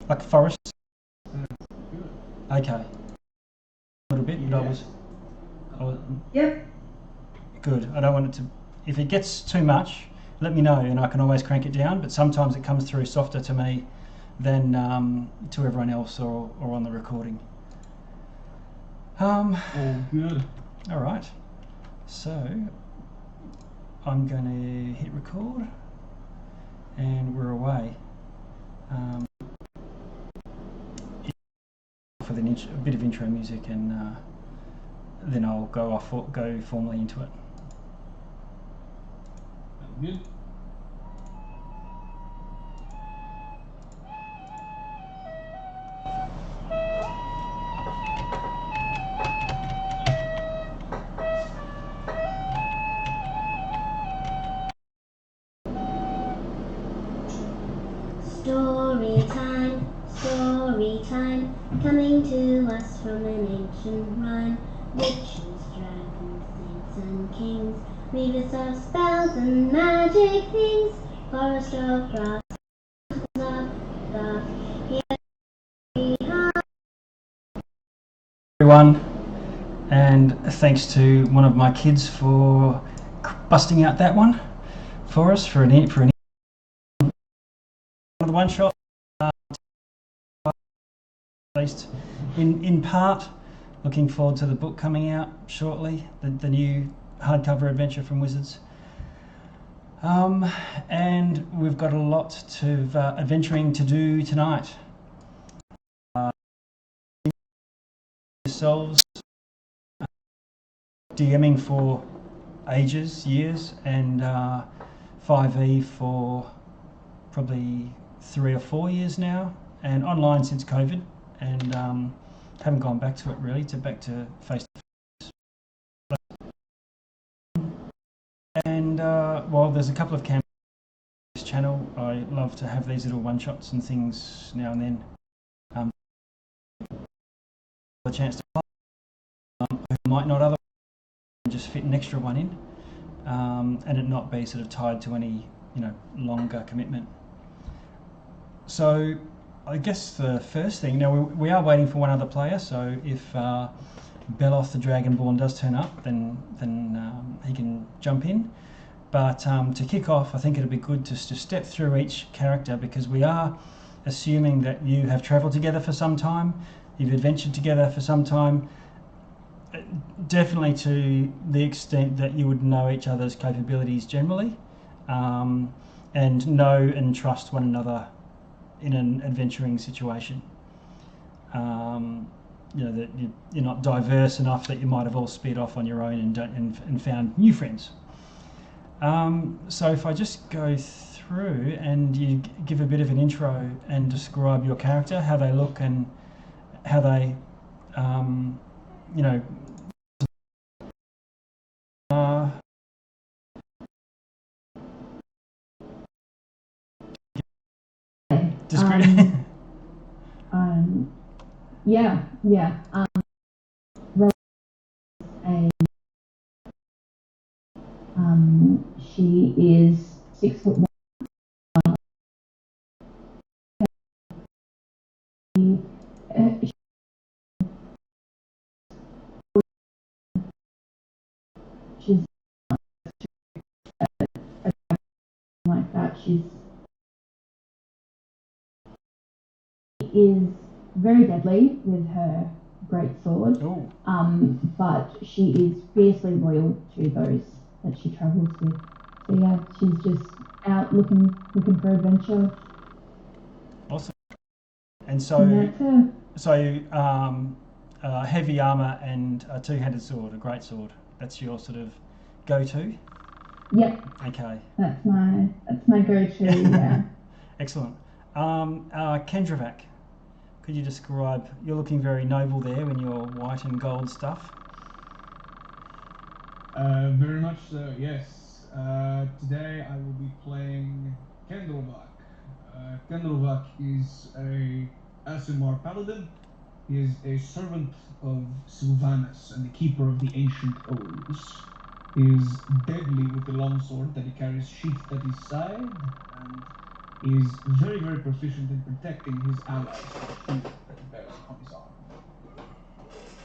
like forest. Good. Okay, a little bit, but Yeah. I was Yep. good. I don't want it to. If it gets too much, let me know, and I can always crank it down. But sometimes it comes through softer to me than to everyone else or on the recording. All good. All right. So I'm going to hit record, and we're away. For a bit of intro music, and then I'll go formally into it. All good. Story time, coming to us from an ancient rhyme. Witches, dragons, saints and kings, weavers of spells and magic things. Forest of grass, love, here we are. Everyone, and thanks to one of my kids for busting out that one for us for an one of the one shot. At least in part, looking forward to the book coming out shortly, the new hardcover adventure from Wizards. And we've got a lot of adventuring to do tonight. Yourselves, DMing for years, and 5e for probably 3 or 4 years now, and online since COVID, and haven't gone back to it really, back to face to face. And while there's a couple of campaigns on this channel, I love to have these little one shots and things now and then. A chance to play, who might not otherwise just fit an extra one in, and it not be sort of tied to any longer commitment. So I guess the first thing, now we are waiting for one other player, so if Beloth the Dragonborn does turn up, then he can jump in. But to kick off, I think it'd be good to step through each character, because we are assuming that you have travelled together for some time, you've adventured together for some time, definitely to the extent that you would know each other's capabilities generally, and know and trust one another in an adventuring situation. That you're not diverse enough that you might have all sped off on your own and found new friends. So if I just go through and you give a bit of an intro and describe your character, how they look and how they, She is 6'1". She's like that. She is very deadly with her great sword. But she is fiercely loyal to those that she travels with. So yeah, she's just out looking for adventure. Awesome. And so heavy armor and a two-handed sword, a great sword. That's your sort of go-to? Yep. Okay. That's my go-to. Yeah. Excellent. Kendravak, could you describe? You're looking very noble there in your white and gold stuff. Very much so, yes. Today I will be playing Kendravak. Kendravak is a Aasimar paladin. He is a servant of Sylvanas and the keeper of the ancient oaths. He is deadly with the longsword that he carries sheathed at his side, and is very, very proficient in protecting his allies from the shield that he bears on his arm.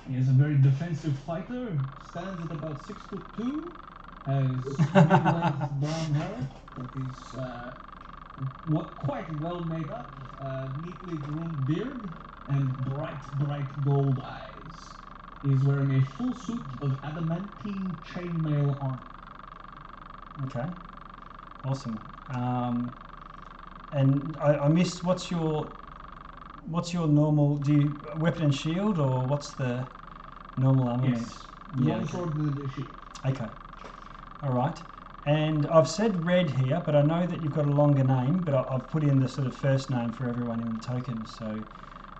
He is a very defensive fighter, stands at about 6'2", has mid-length brown hair that is quite well made up, neatly groomed beard, and bright gold eyes. He is wearing a full suit of adamantine chainmail armor. Okay, awesome. And I missed, what's your normal, do you weapon and shield, or what's the normal armament? Yes, Yeah, one sword and a shield. Okay, all right. And I've said Red here, but I know that you've got a longer name, but I've put in the sort of first name for everyone in the token. So,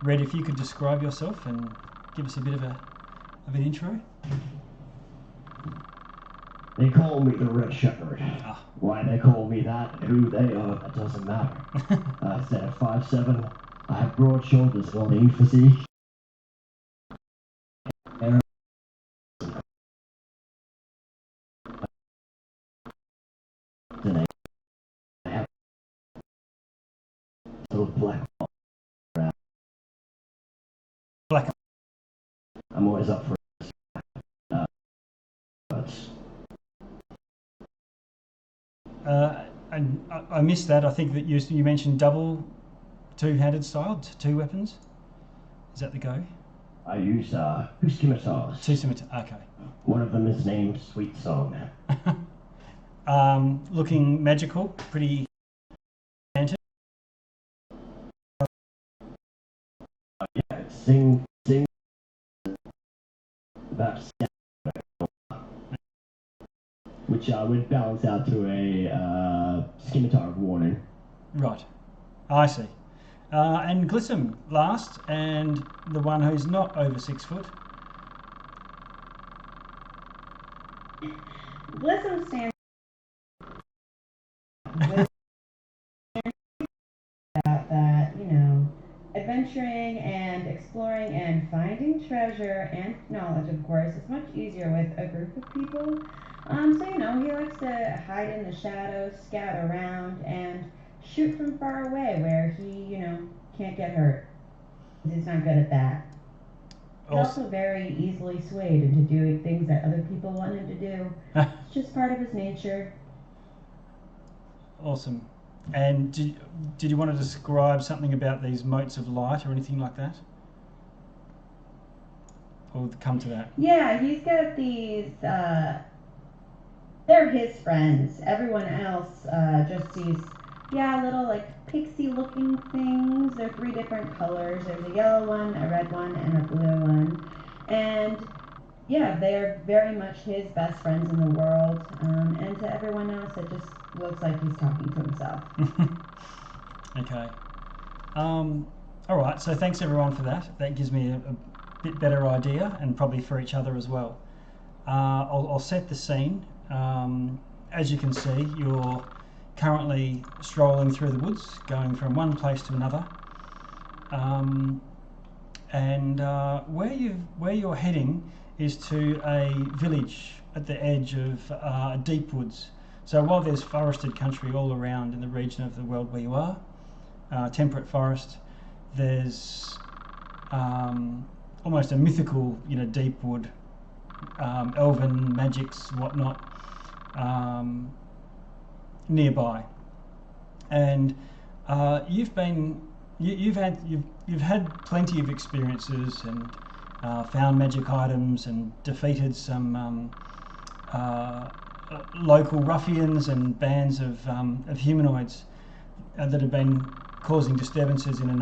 Red, if you could describe yourself and give us a bit of an intro. They call me the Red Shepherd. Why they call me that and who they are, that doesn't matter. I stand at 5'7", I have broad shoulders and a lean physique. And I have a little black around. Black. I'm always up for And I missed that. I think that you mentioned double two-handed style, two weapons. Is that the go? I use two scimitars. Two scimitars. Okay. One of them is named Sweet Song. Looking magical, pretty enchanted. Yeah, sing about which would balance out to a scimitar of warning. Right, I see. And Glissom last, and the one who's not over 6 foot. Glissom stands with that, adventuring and exploring and finding treasure and knowledge, of course, is much easier with a group of people. He likes to hide in the shadows, scout around, and shoot from far away where he, can't get hurt. He's not good at that. He's also very easily swayed into doing things that other people want him to do. It's just part of his nature. Awesome. And did you want to describe something about these motes of light or anything like that? Or come to that? Yeah, he's got these, they're his friends. Everyone else just sees, little pixie looking things. They're 3 different colors. There's a yellow one, a red one, and a blue one. And they are very much his best friends in the world. And to everyone else, it just looks like he's talking to himself. Okay. All right, so thanks everyone for that. That gives me a bit better idea, and probably for each other as well. I'll set the scene. As you can see, you're currently strolling through the woods, going from one place to another. Where you're heading is to a village at the edge of deep woods. So while there's forested country all around in the region of the world where you are, temperate forest, there's almost a mythical, deep wood, elven magics, whatnot, nearby. And you've had plenty of experiences and found magic items and defeated some local ruffians and bands of humanoids that have been causing disturbances in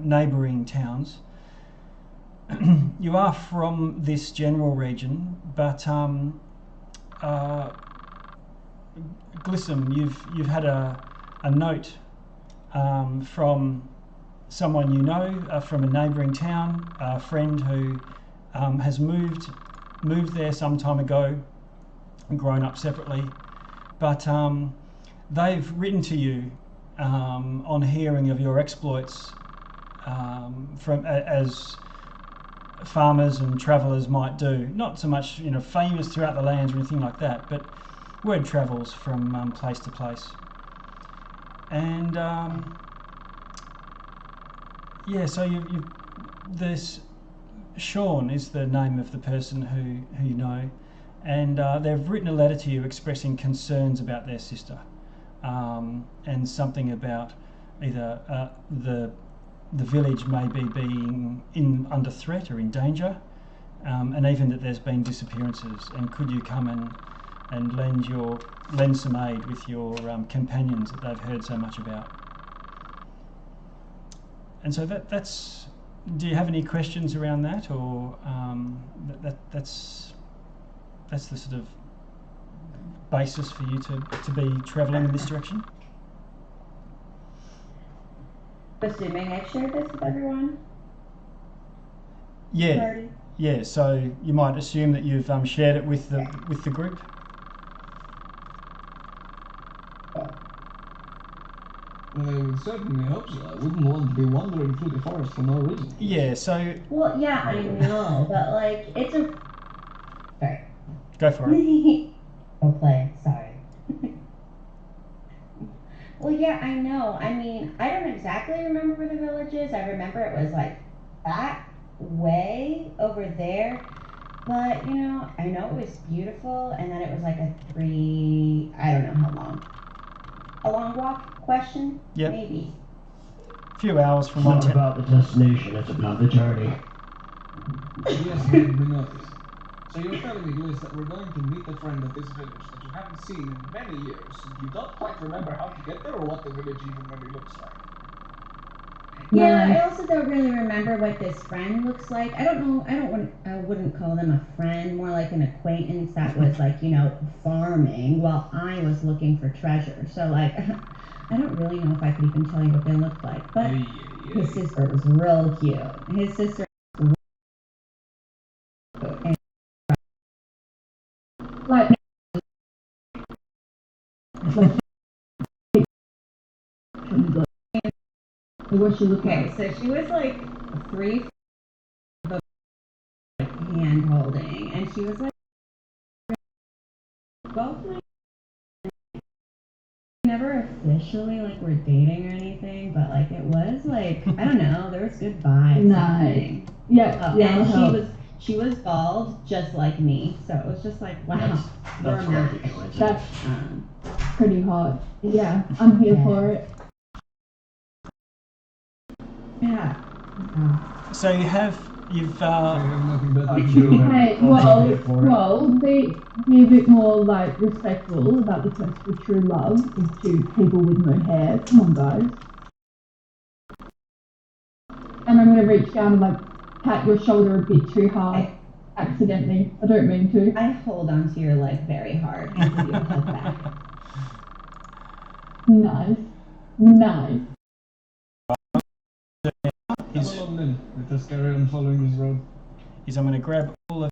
neighbouring towns. You are from this general region, but Glissom, you've had a note from someone you know from a neighbouring town, a friend who has moved there some time ago and grown up separately, but they've written to you on hearing of your exploits as farmers and travellers might do. Not so much famous throughout the lands or anything like that, but word travels from place to place. And yeah, so you this Sean is the name of the person who you know, and they've written a letter to you expressing concerns about their sister, and something about either the village may be being under threat or in danger, and even that there's been disappearances. And could you come and lend some aid with your companions that they've heard so much about? And so that's. Do you have any questions around that, or that's the sort of basis for you to be travelling in this direction? Assuming I've shared this with everyone? Yeah. Party? Yeah, so you might assume that you've shared it with the group. Well, I would certainly hope so. I wouldn't want to be wandering through the forest for no reason. Yeah, so... Well, yeah, I know, but like, it's a... Sorry. Go for it. I'll play, sorry. Well, yeah, I know. I mean, I don't exactly remember where the village is. I remember it was like that way over there. But, you know, I know it was beautiful, and then it was like I don't know how long. A long walk question? Yep. Maybe. A few hours from It's one not about the destination, it's about the journey. Yes, we noticed. So you're telling me, Liz, that we're going to meet a friend at this village that you haven't seen in many years, and you don't quite remember how to get there or what the village even really looks like? Yeah, I also don't really remember what this friend looks like. I don't know. I wouldn't call them a friend. More like an acquaintance that was like, you know, farming while I was looking for treasure. So like, I don't really know if I could even tell you what they looked like. But his sister was real cute. His sister. Like what she look Okay, like? so she was like 3 hand holding, and she was like both like never officially like we're dating or anything, but like it was like I don't know, there was good vibes. Nice. Yeah, And she was bald just like me, so it was just like wow, we're a match. That's pretty hot. Yeah, I'm here for it. Yeah. So you've I have nothing better to do. do. Hey, well, be a bit more like respectful about the quest for true love is to people with no hair. Come on, guys. And I'm gonna reach down and like pat your shoulder a bit too hard, accidentally. I don't mean to. I hold onto your leg very hard and give you a hug back. Nice. Come along then. Let us carry on following this road. I'm going to grab all of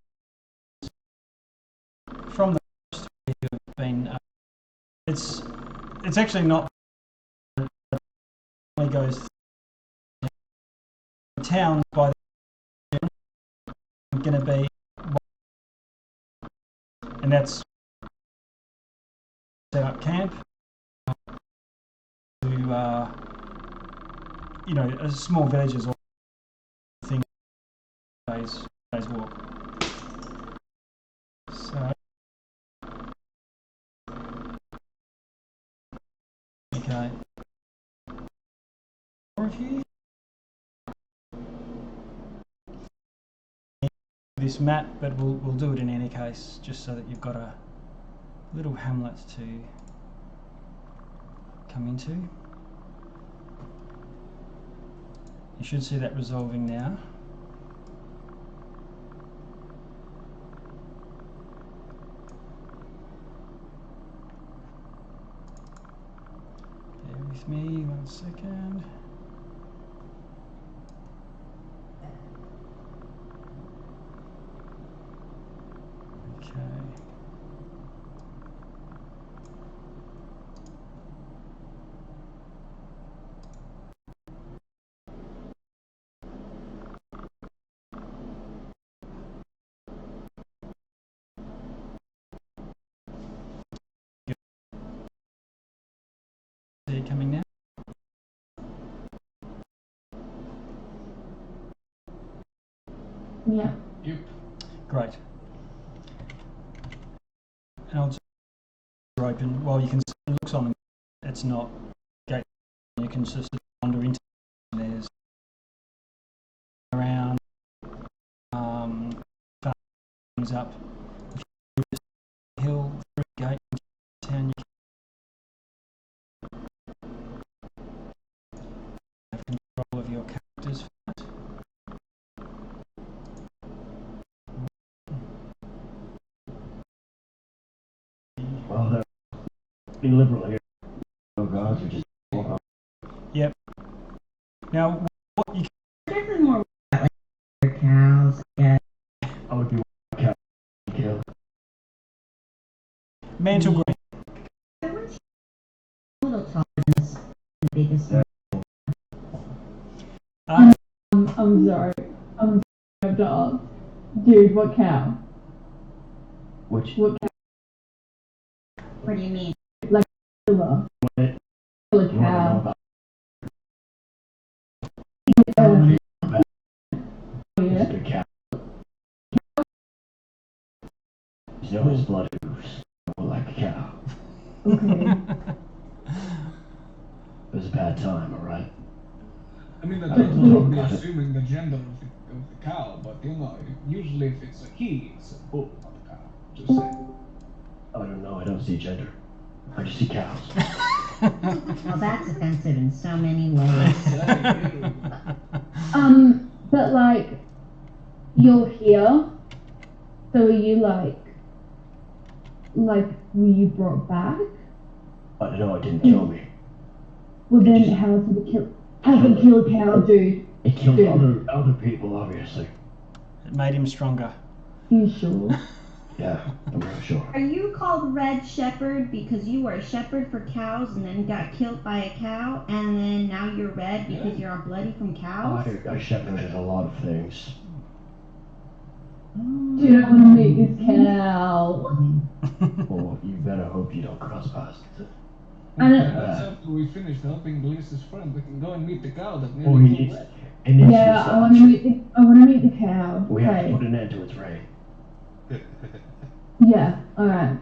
from the forest where you've been. It's actually not. It only goes through town by the going to be, and that's set up camp to you know, a small villages or thing days walk. So okay. More of you. This map, but we'll do it in any case, just so that you've got a little hamlet to come into. You should see that resolving now. Bear with me 1 second. Okay. See it coming now. Yeah. Yep. Great. And I'll just open. Well, you can see it looks on the. It's not gate. You can just wander into. There's around things up the hill through the gate into town. You have control of your characters. Well, they're being liberal here. Oh God, we just. Yep. Now, what you Definitely more like cows. Yeah. I would be one cow to kill. mantle green. A little taller than this biggest one. I'm sorry. I'm sorry to ask. Dude, what cow? Which? What cow? What do you mean? Killer. What? Killer You want to know cow. about? Yeah. It's Yeah. a good cow. You know his blood oozes like a cow. Okay. It was a bad time, alright? I mean, the I don't gentleman would be know. assuming the gender of the cow, but you know, usually if it's a he, it's a bull, not a cow. Just saying. I don't know, I don't see gender. I just see cows. Well, that's offensive in so many ways. But like, you're here, so are you like, were you brought back? I don't know, it didn't kill me. Well It then, just- how did it kill? How did it kill a cow, dude? It killed Dude. other people, obviously. It made him stronger. You sure? Yeah, I'm real sure. Are you called Red Shepherd because you were a shepherd for cows and then got killed by a cow, and then now you're red because you're all bloody from cows? I shepherded a lot of things. Dude, I want to meet this cow. Well, you better hope you don't cross paths. And That's after we finish helping Glis's friend. We can go and meet the cow that Oh, nearly he killed needs. Red. It needs yeah, to I want to meet the cow. We have to Okay. put an end to its reign. Yeah. All right.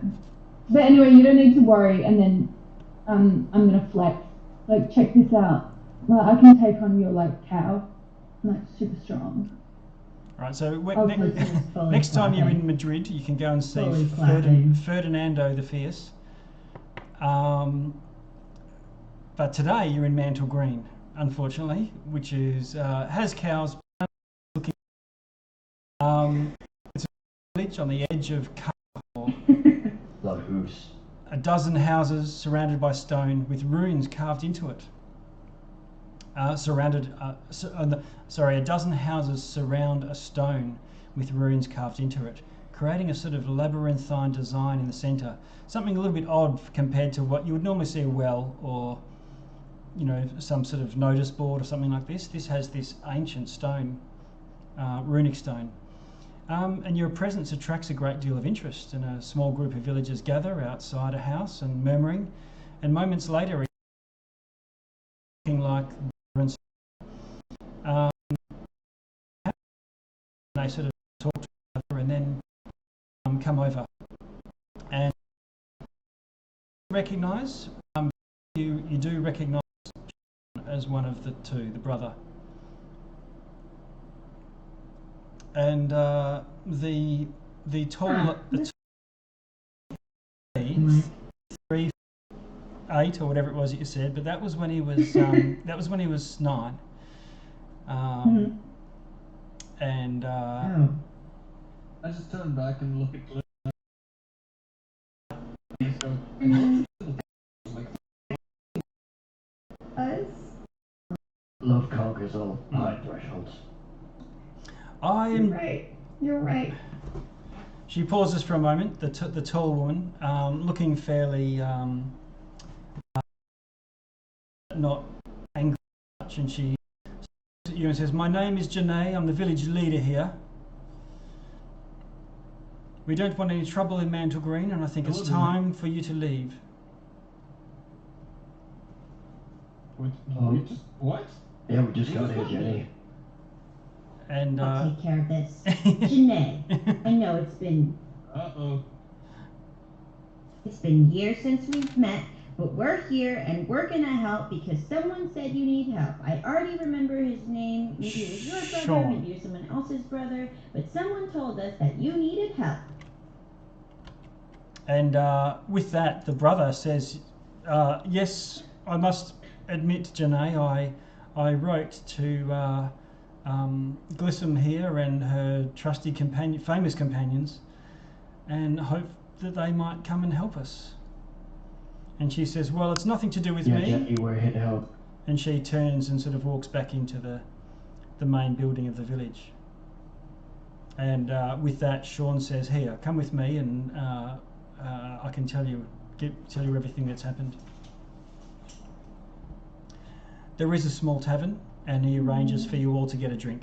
But anyway, you don't need to worry. And then, I'm gonna flex. Like, check this out. Like, I can take on your cow. I'm super strong. Right, so Okay. This is fully next time you're clapping. in Madrid, you can go and see Fully clapping. Ferdinando the Fierce. But today you're in Mantle Green, unfortunately, which is has cows. Looking, it's a village on the edge of Carl. Like who's? A dozen houses surrounded by stone with runes carved into it. A dozen houses surround a stone with runes carved into it, creating a sort of labyrinthine design in the centre. Something a little bit odd compared to what you would normally see a well or, some sort of notice board or something like this. This has this ancient stone, runic stone. And your presence attracts a great deal of interest, and a small group of villagers gather outside a house and murmuring, and moments later, looking like they sort of talk to each other and then come over and recognise. You do recognise as one of the two, the brother. And the tall, the 3'8" or whatever it was that you said, but that was when he was 9. And Oh. I just turn back and look at Glis. Us? Love conquers all high thresholds. You're right. She pauses for a moment. The tall woman, looking fairly not angry much, and she looks at you and says, "My name is Janae. I'm the village leader here. We don't want any trouble in Mantle Green, and I think it's time for you to leave." What? Oh. What? Yeah, we just got here, Jenny. And I'll take care of this. Janae, I know it's been years since we've met, but we're here and we're gonna help because someone said you need help. I already remember his name. Maybe it was your brother, Sean. maybe it was someone else's brother, but someone told us that you needed help. And with that, the brother says, yes, I must admit, Janae, I wrote to Glissom here and her trusty famous companions and hope that they might come and help us. And she says, well, it's nothing to do with me. Jenny, we're here to help. And she turns and sort of walks back into the main building of the village. And with that, Sean says, here, come with me and I can tell you everything that's happened. There is a small tavern and he arranges for you all to get a drink.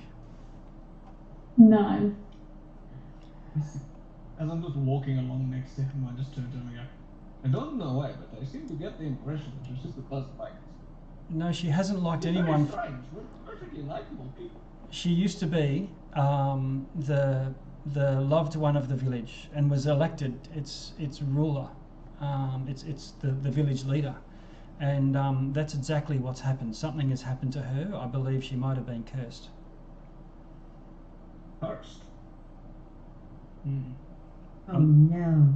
No. As I'm just walking along next to him, I just turn to him and go, I don't know why, but I seem to get the impression that you're just a buzz like us. No, she hasn't liked You're anyone. very strange. We're perfectly likable people. She used to be the loved one of the village and was elected its ruler. It's the village leader. And that's exactly what's happened. Something has happened to her. I believe she might have been cursed. Cursed? Oh no.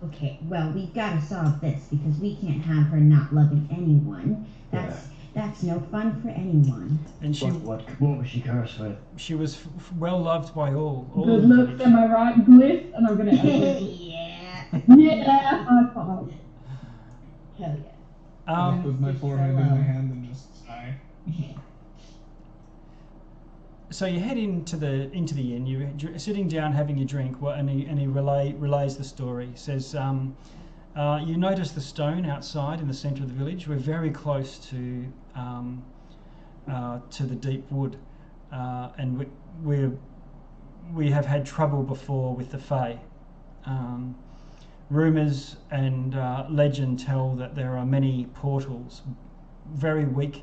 Okay, well, we've got to solve this because we can't have her not loving anyone. That's no fun for anyone. And she, what was she cursed with? she was well loved by all. Good of the looks, village. am I right, Glyph? And I'm gonna Yeah. yeah, high five. Hell yeah. I put my forehead in my hand and just sigh. So you head into the inn. You're sitting down having your drink, and he relays the story. He says, you notice the stone outside in the centre of the village. We're very close to the deep wood, and we have had trouble before with the Fae. Rumours and legend tell that there are many portals, very weak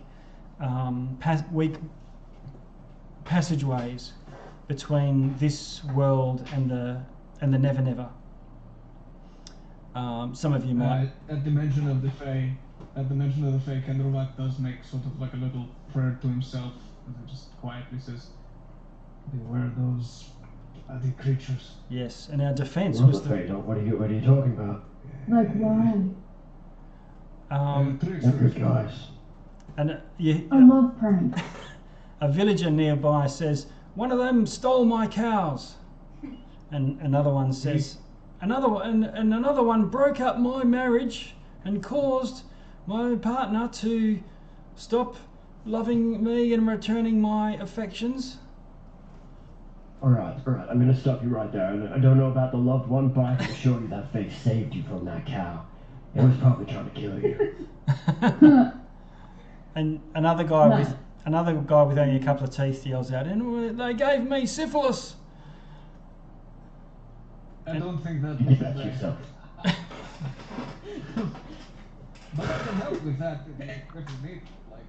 passageways between this world and the Never Never. Some of you might. At the mention of the Fae, Kendrovak does make sort of like a little prayer to himself, and he just quietly says, "Beware those ugly creatures." Yes, and our defence Well, was what are you talking about? Like why? Tricks They're for good guys. And I love pranks. a villager nearby says, "One of them stole my cows," and another one says, "Another one broke up my marriage and caused my partner to stop loving me and returning my affections." All right. I'm going to stop you right there. I don't know about the loved one, but I can assure you that face saved you from that cow. It was probably trying to kill you. And another guy with only a couple of teeth yells out, "And they gave me syphilis." I don't think that. You did that to yourself. But I can help with that if you need, like,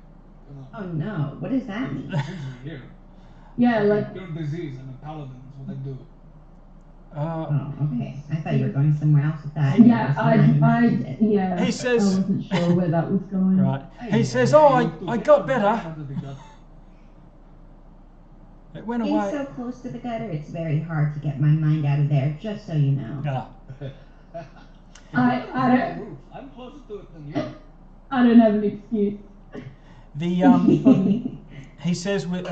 you know. Oh no, what does that mean? Usually here. Yeah, like Cure disease and a paladin is what I do. Oh, okay. I thought you were going somewhere else with that. yeah. He says- I wasn't sure where that was going. Right. He says, "Oh, I got better. It went Being away." so close to the gutter, it's very hard to get my mind out of there, just so you know. Ah. I'm closer to it than you. I don't have an excuse. He says one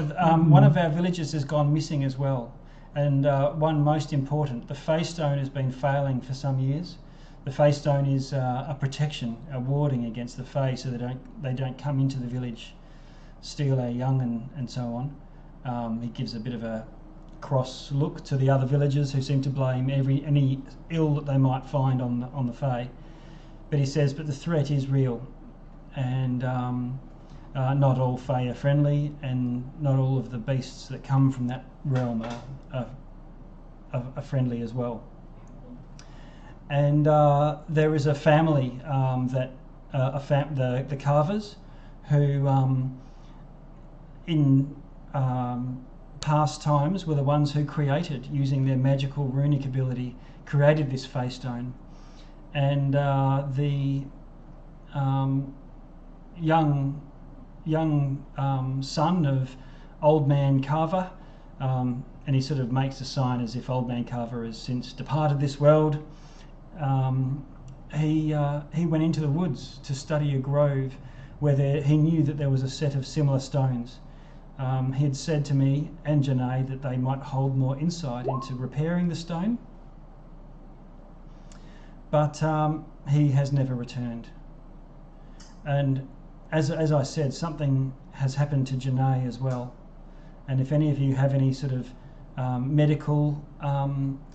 of our villagers has gone missing as well, and one most important, the Fae Stone has been failing for some years. The Fae Stone is a protection, a warding against the Fae, so they don't come into the village, steal our young and so on. He gives a bit of a cross look to the other villagers who seem to blame any ill that they might find on the Fae. But he says, but the threat is real, and not all Fae are friendly, and not all of the beasts that come from that realm are friendly as well. And there is a family the Carvers, who past times were the ones who created, using their magical runic ability, created this Fey stone. And the young son of Old Man Carver, and he sort of makes a sign as if Old Man Carver has since departed this world. He went into the woods to study a grove where he knew that there was a set of similar stones. He had said to me and Janae that they might hold more insight into repairing the stone, but he has never returned. And as I said, something has happened to Janae as well. And if any of you have any sort of medical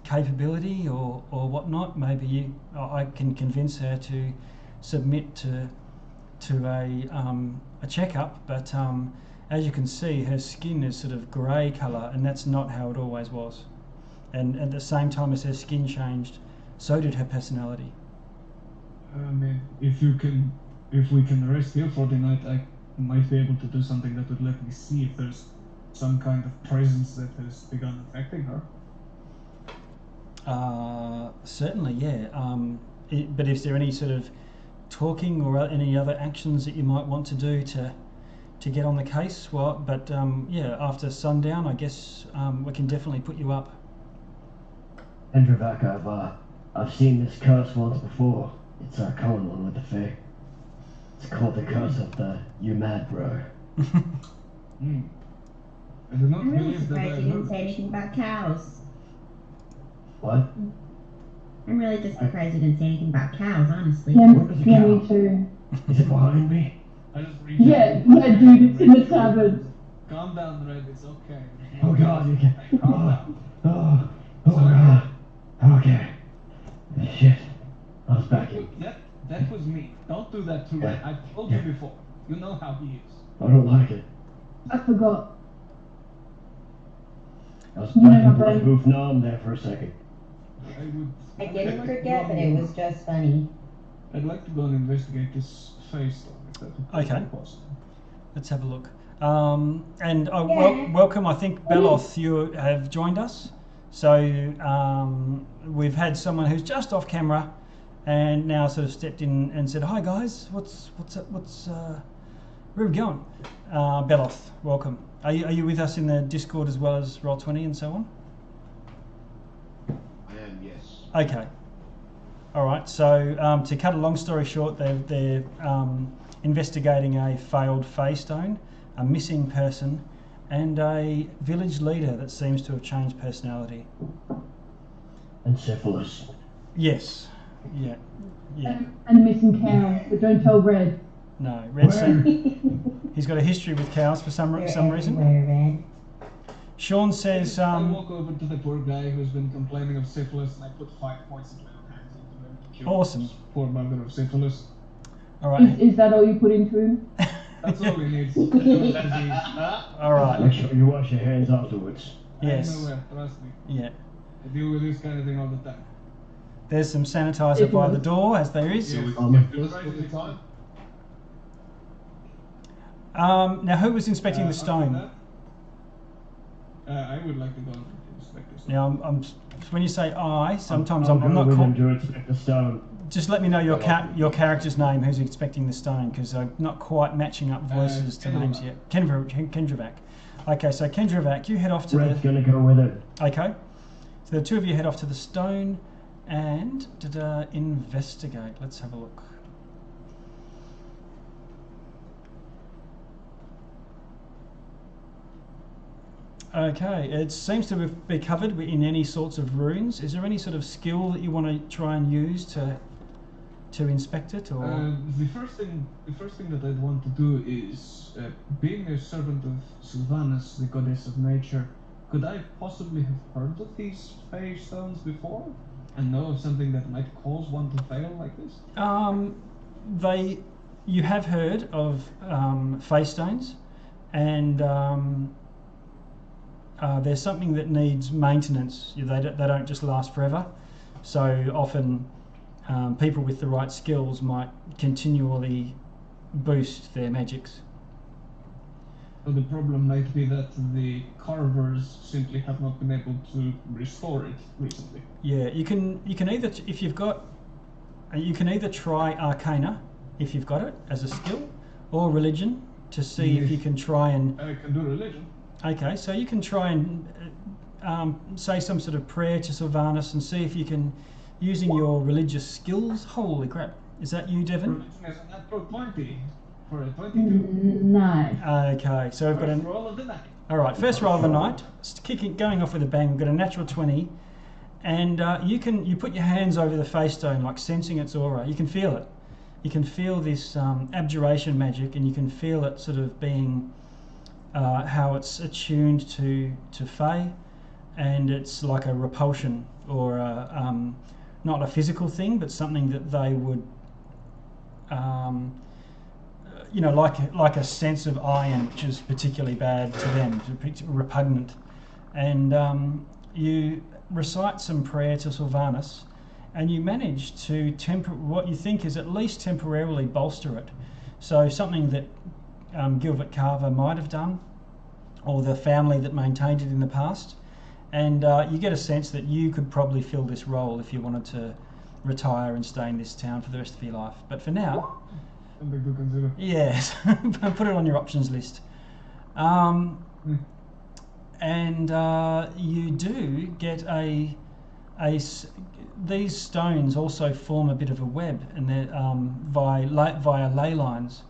capability or whatnot, maybe I can convince her to submit to a checkup. But as you can see, her skin is sort of grey colour, and that's not how it always was. And at the same time as her skin changed, so did her personality. If we can rest here for the night, I might be able to do something that would let me see if there's some kind of presence that has begun affecting her. Certainly, yeah. But is there any sort of talking or any other actions that you might want to do to get on the case? Well, but yeah, after sundown, I guess we can definitely put you up. Endrovac, I've seen this curse once before. It's a common one with the Fae. It's called the curse of the "you mad bro." I do not I'm really believe that I surprised you didn't heard. say anything about cows. What? I'm really just surprised you didn't say anything about cows, honestly. Yeah, Where's the yeah, cow? me too. Is it behind me? I just reach Yeah, out. yeah, dude, it's in the tavern. Calm down, Red. It's okay. Oh God, you can. Calm down. Oh God. Okay. Shit. I was back in. That was me. Don't do that to Red. I've told you before. You know how he is. I don't like it. I forgot. I was You know back my in brain. Hoof Nom there for a second. I didn't forget, but it was just funny. I'd like to go and investigate this face stone, if that would Okay. be possible. Let's have a look. And welcome. I think Beloth, you have joined us. So we've had someone who's just off camera, and now sort of stepped in and said, "Hi guys, what's where are we going?" Beloth, welcome. Are you with us in the Discord as well as Roll20 and so on? I am, yes. Okay. All right. So to cut a long story short, they're investigating a failed Fey stone, a missing person, and a village leader that seems to have changed personality. And syphilis. Yes. Yeah. And a missing cow, but don't tell Red. No. Red said he's got a history with cows for some reason. Red. Sean says, I walk over to the poor guy who's been complaining of syphilis, and I put 5 points of little hands into him to cure Awesome. this poor bugger of syphilis. all right. Is that all you put into him? That's all he needs. Disease. All right. Make sure you wash your hands afterwards. Yes. I'm aware, trust me. Yeah. I deal with this kind of thing all the time. There's some sanitizer by the door, as there is. Yeah, Just for the time. Now, who was inspecting the After stone? that, I would like to go and inspect this. Now, when you say I, sometimes I'll I'm go not. with him to inspect the stone. Just let me know your character's name, who's inspecting the stone, because I'm not quite matching up voices to names yet. Kendravac. Okay, so Kendravac, you head off to Red's gonna go with him. Okay, so the two of you head off to the stone and investigate. Let's have a look. Okay, it seems to be covered in any sorts of runes. Is there any sort of skill that you want to try and use to inspect it, or? The first thing that I'd want to do is, being a servant of Sylvanas, the goddess of nature, could I possibly have heard of these Fey stones before, and know of something that might cause one to fail like this? You have heard of Fey stones, and there's something that needs maintenance. They don't just last forever, so often people with the right skills might continually boost their magics. So the problem might be that the carvers simply have not been able to restore it recently. Yeah, you can either, if you've got, you can either try Arcana if you've got it as a skill, or Religion to see if you can try and. I can do Religion. Okay, so you can try and say some sort of prayer to Sylvanas and see if you can, using your religious skills. Holy crap! Is that you, Devon? Religion is a natural 20 for a 22. No. Okay, so we've got First an. roll of the night. All right, first roll of the night, going off with a bang. We've got a natural 20, and you put your hands over the face stone, like sensing its aura. You can feel it. You can feel this abjuration magic, and you can feel it sort of being how it's attuned to Fae, and it's like a repulsion or not a physical thing, but something that they would. Like a sense of iron, which is particularly bad to them, repugnant. And you recite some prayer to Sylvanas, and you manage to what you think is at least temporarily bolster it. So something that Gilbert Carver might have done, or the family that maintained it in the past. And you get a sense that you could probably fill this role if you wanted to retire and stay in this town for the rest of your life. But for now, Something to consider. yes, put it on your options list. And you do get these stones also form a bit of a web, and they're via ley lines,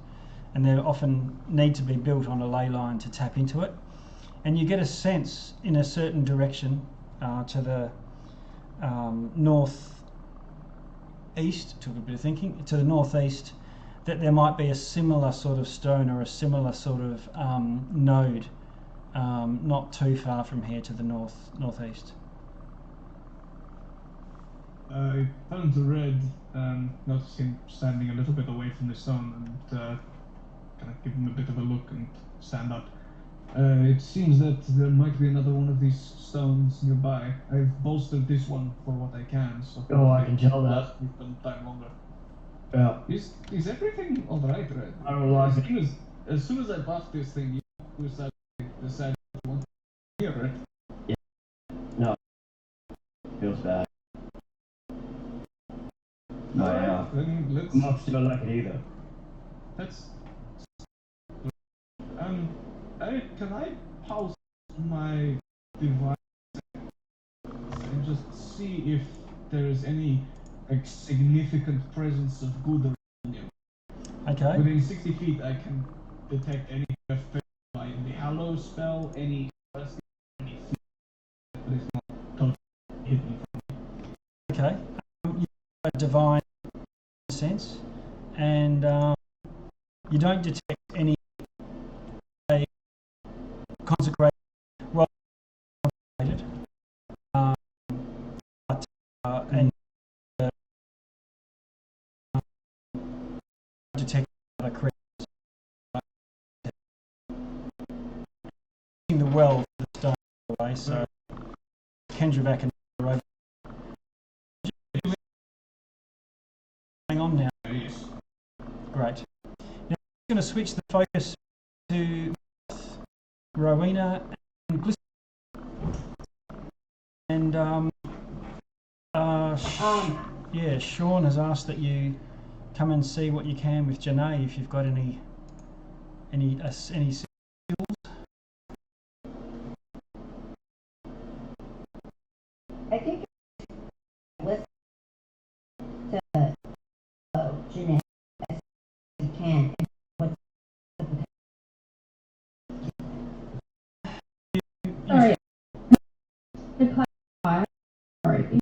and they often need to be built on a ley line to tap into it. And you get a sense in a certain direction to the northeast. Took a bit of thinking to the northeast. That there might be a similar sort of stone or a similar sort of node not too far from here to the northeast. I turned to Red, noticed him standing a little bit away from the stone, and kind of give him a bit of a look and stand up. It seems that there might be another one of these stones nearby. I've bolstered this one for what I can, so I can tell that. last me some time longer. Yeah. Is everything alright, Red? I don't like it. As soon as I buffed this thing, you decided you want to hear it. Yeah. No. Feels bad. Alright, then let's. I'm not still like it either. Let's. Can I pause my device and just see if there is any significant presence of good around you? Okay. Within 60 feet, I can detect any effect by the Hallow spell, any that is not totally hidden from me. Okay. You have a divine sense, and you don't detect any consecrated, well consecrated, and detect other creatures. The well the stone away, so Kendravak and over. Hang on now. Yes. Great. Now I'm going to switch the focus to Rowena and Glycerin. And yeah, Sean has asked that you come and see what you can with Janae if you've got any skills. I think listen to Jeanette as you can. Sorry. To clarify, sorry.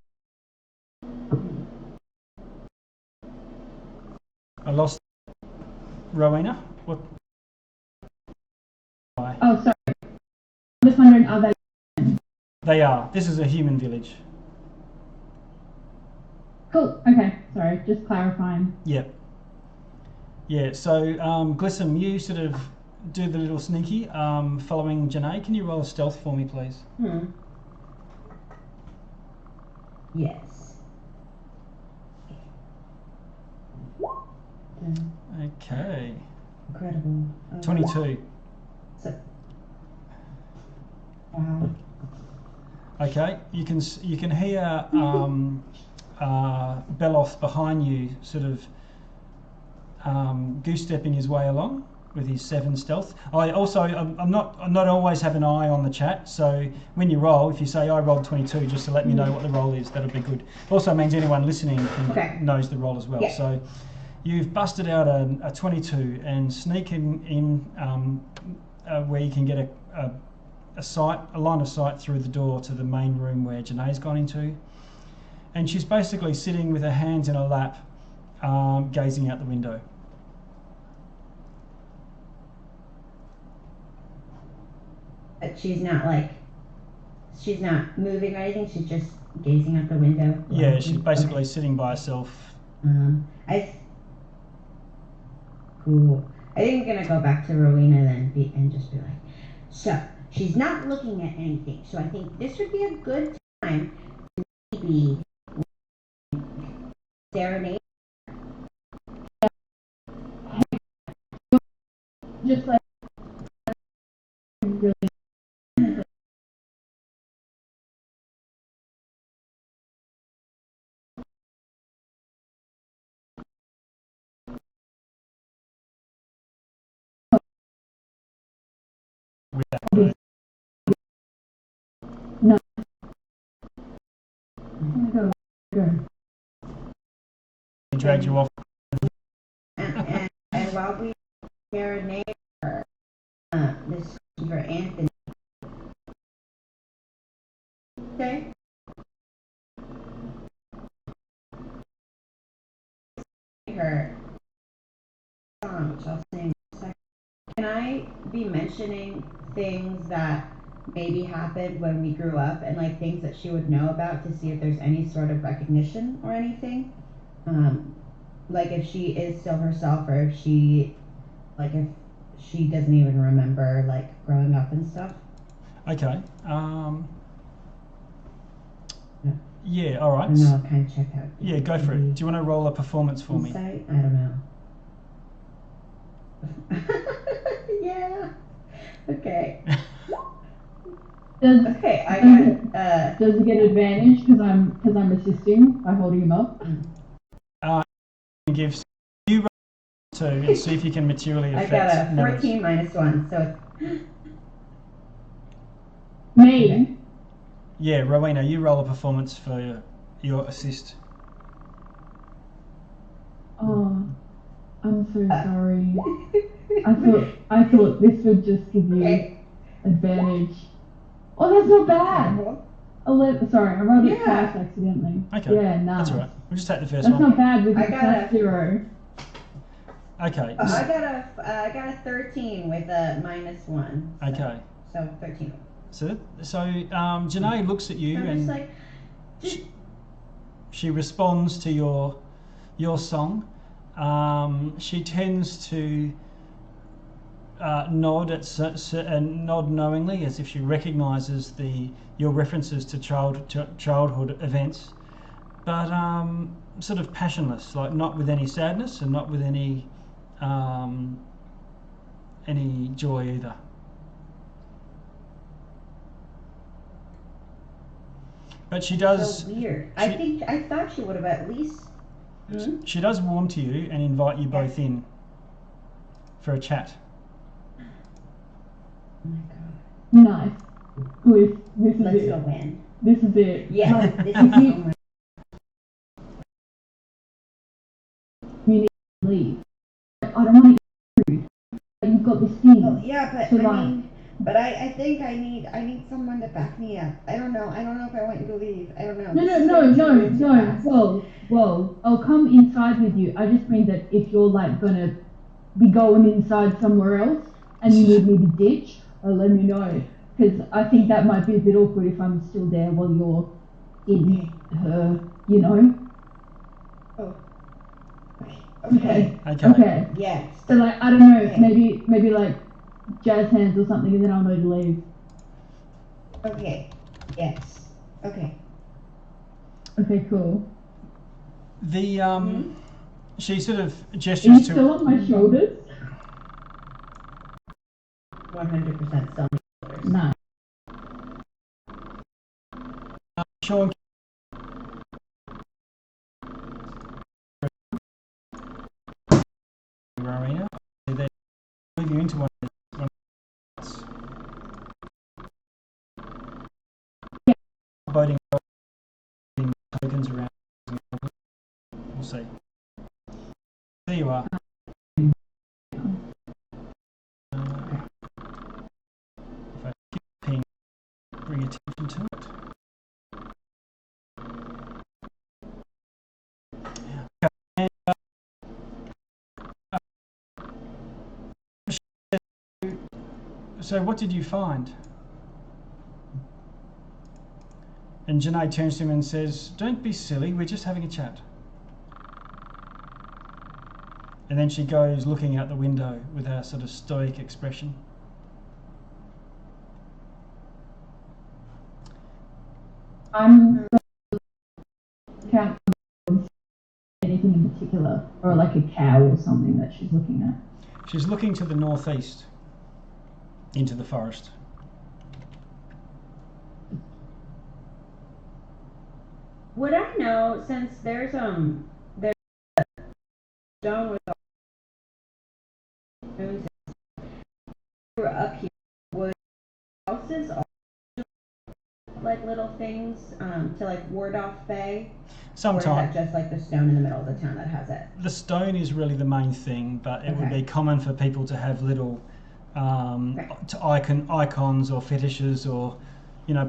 I lost Rowena. What? Why? Oh, sorry. I'm just wondering, are they? They are. This is a human village. Cool. Okay. Sorry. Just clarifying. Yep. Yeah. So, Glissom, you sort of do the little sneaky, following Janae. Can you roll a stealth for me, please? Yes. Okay. Incredible. 22. So Okay, you can hear Beloth behind you, sort of goose stepping his way along with his 7 stealth. I'm not always have an eye on the chat, so when you roll, if you say I rolled 22, just to let me know what the roll is, that'll be good. Also means anyone listening knows the roll as well. Yeah. So you've busted out a 22 and sneaking in where you can get a line of sight through the door to the main room where Janae's gone into, and she's basically sitting with her hands in her lap, gazing out the window. But she's not moving or anything. She's just gazing out the window. Yeah, she's basically sitting by herself. Cool. I think I'm gonna go back to Rowena then and just be like, so she's not looking at anything. So I think this would be a good time to maybe serenade. Just like really. No. Go. He dragged you off. And while we serenade her, this is for Anthony. Okay. Her song, which I'll sing in a second. Can I be mentioning things that maybe happened when we grew up and like things that she would know about to see if there's any sort of recognition or anything? Like if she is still herself, or if she doesn't even remember like growing up and stuff. Okay. Yeah, all right. No, I'll kind of check out. Yeah, go for it. Do you want to roll a performance for me? I don't know. Yeah. Okay. Okay, I got. Does he get advantage because I'm assisting by holding him up? Gives you roll 2 and see if you can materially affect. I got a 14 numbers. -1, so. Me. Okay. Yeah, Rowena, you roll a performance for your assist. Oh, I'm so sorry. I thought this would just give you advantage. Oh, that's not bad. 11. Sorry, I rolled it twice accidentally. Okay. Yeah, nice. That's all right. We'll just take the first That's one. not bad with I a got plus 0. Okay. I got a 13 with a -1. So, Okay. So 13. So Janae looks at you and she responds to your song. She tends to nod and nod knowingly, as if she recognises your references to childhood events, but sort of passionless, like not with any sadness and not with any joy either. But she does. So weird. I thought she would have at least. She does warm to you and invite you both in for a chat. Oh my god. Nice. This is Let's it. go in. This is it. Yeah. This is you need to leave. I don't want to get rude. You've got this thing. Oh, yeah, but So I think I need someone to back me up. I don't know if I want you to leave. I don't know. No. Whoa. I'll come inside with you. I just mean that if you're like gonna be going inside somewhere else and you need me to ditch, let me know. Because I think that might be a bit awkward if I'm still there while you're in her, you know? Oh. Okay. Yes. So like, I don't know, maybe like jazz hands or something, and then I'll know to leave. Okay. Yes. Okay. Okay, cool. She sort of Are you gestures to. still on my shoulders? 100% still. No. Sean. Rowena. They move you into one of the boating tokens around. We'll see. There you are. If I keep ping, bring attention to it. And, so what did you find? And Janae turns to him and says, "Don't be silly, we're just having a chat." And then she goes looking out the window with her sort of stoic expression. I'm count anything in particular, or like a cow or something that she's looking at. She's looking to the northeast, into the forest. Would I know, since there's a stone with moons up here, would houses also like little things to like ward off Fae? Sometimes. Or is that just like the stone in the middle of the town that has it? The stone is really the main thing, but it would be common for people to have little icons or fetishes, or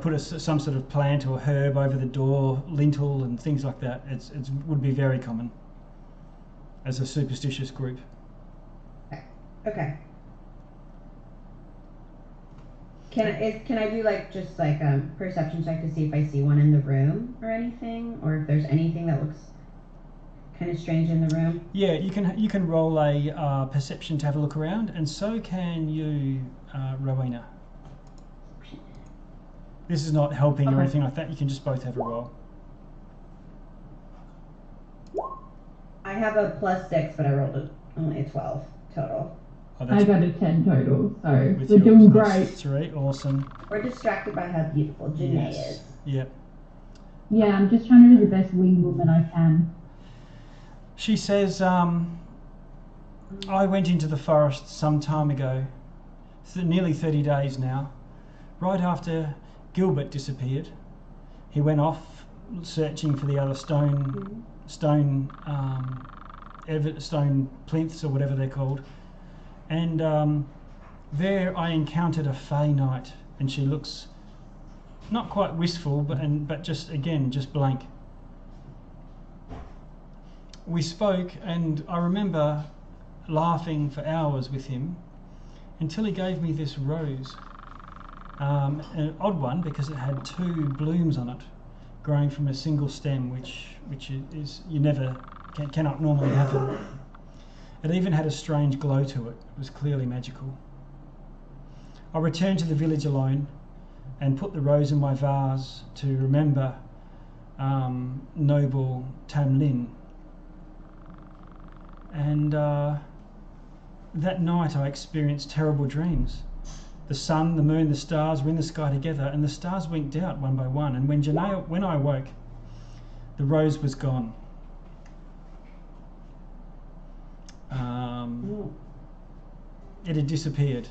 put some sort of plant or herb over the door lintel and things like that. It would be very common as a superstitious group. Okay. Can I do like just like perception check to see if I see one in the room or anything, or if there's anything that looks kind of strange in the room? Yeah, you can roll a perception to have a look around, and so can you, Rowena. This is not helping or anything like that. You can just both have a roll. I have a +6, but I rolled only a 12 total. Oh, I got a 10 total, so with we're your doing great. 3, awesome. We're distracted by how beautiful Janae is. Yep. Yeah, I'm just trying to be the best wing woman I can. She says, I went into the forest some time ago, nearly 30 days now, right after Gilbert disappeared. He went off searching for the other stone plinths or whatever they're called, and there I encountered a Fey knight, and she looks not quite wistful, but just blank. We spoke, and I remember laughing for hours with him until he gave me this rose. An odd one because it had 2 blooms on it, growing from a single stem, which is cannot normally happen. It even had a strange glow to it. It was clearly magical. I returned to the village alone and put the rose in my vase to remember noble Tam Lin. And that night I experienced terrible dreams. The sun, the moon, the stars were in the sky together, and the stars winked out one by one. And when I awoke, the rose was gone. It had disappeared.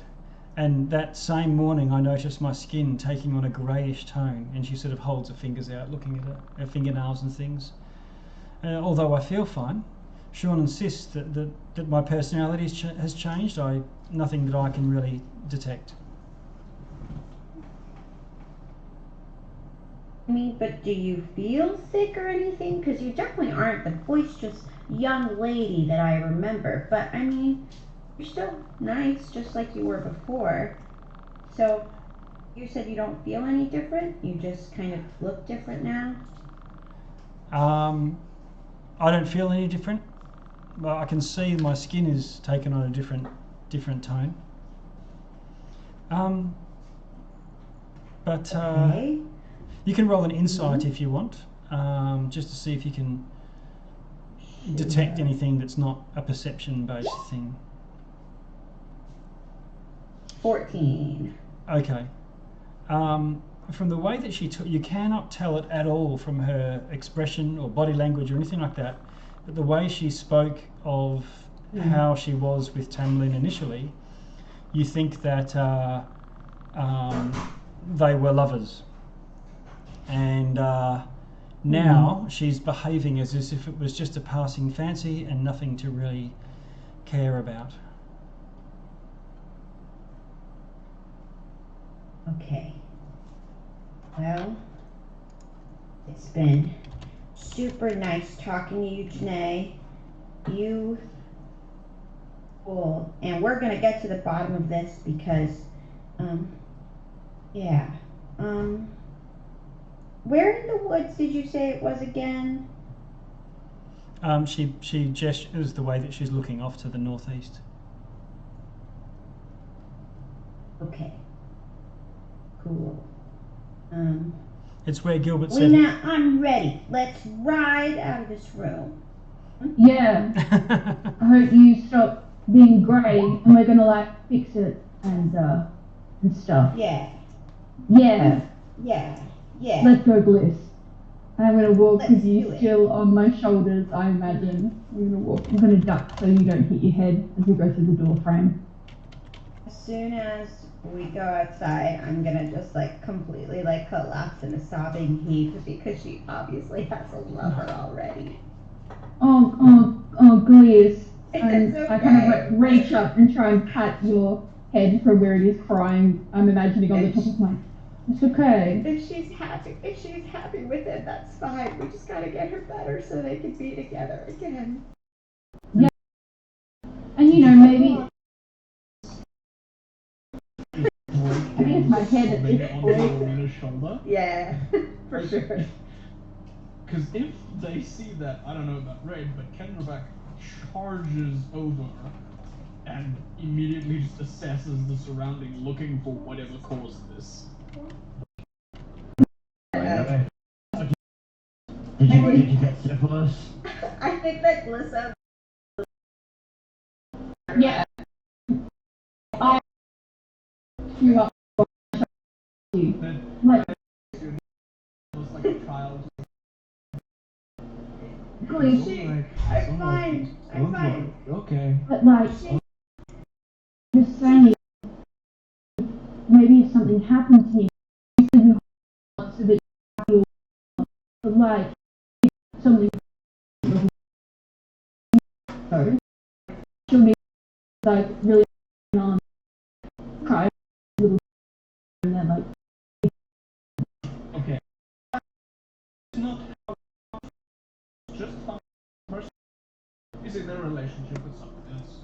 And that same morning I noticed my skin taking on a greyish tone, and she sort of holds her fingers out, looking at her fingernails and things. Although I feel fine, Sean insists that my personality has changed. Nothing that I can really detect. I mean, but do you feel sick or anything? Because you definitely aren't the boisterous young lady that I remember. But I mean, you're still nice, just like you were before. So, you said you don't feel any different? You just kind of look different now? I don't feel any different. But I can see my skin is taken on a different tone. Okay. You can roll an insight if you want, just to see if you can detect anything that's not a perception-based thing. 14. Okay. from the way that she took, you cannot tell it at all from her expression or body language or anything like that. But the way she spoke of how she was with Tamlin initially, you think that they were lovers. And now she's behaving as if it was just a passing fancy and nothing to really care about. Okay. Well, it's been super nice talking to you, Janae. You cool. And we're gonna get to the bottom of this because, yeah. Where in the woods did you say it was again? She gestures the way that she's looking off to the northeast. Okay. Cool. It's where Gilbert said. Lena, I'm ready. Let's ride out of this room. Yeah. I hope you stop being grey and we're gonna like fix it and stuff. Yeah. Yeah. Yeah. Yeah. Let's go, Bliss. I'm gonna walk Let's with you do it. still on my shoulders, I imagine. I'm gonna walk. I'm gonna duck so you don't hit your head as we go through the door frame. As soon as we go outside, I'm gonna just like completely like collapse in a sobbing heap because she obviously has a lover already. Oh, Gliss. And It's I kind of okay. like reach up and try and pat your head from where it is crying. I'm imagining on the top of my. It's okay. If she's happy with it, that's fine. We just gotta get her better so they can be together again. Yeah. And you know, maybe. I think it's my head at this point. On shoulder. Yeah, for sure. Because if they see that, I don't know about Red, but Kendravak charges over and immediately just assesses the surrounding, looking for whatever caused this. Did you get syphilis? I think that Glissa. Yeah. I. You are. Like, Looks like a child. Gliss. I'm fine. I'm fine. Okay. But like, just saying, maybe if something happened to him, so that you'll, like, something, so, she'll be, like, really on, cry a little, and then, like, Okay. It's not just how a person is in a relationship with someone else.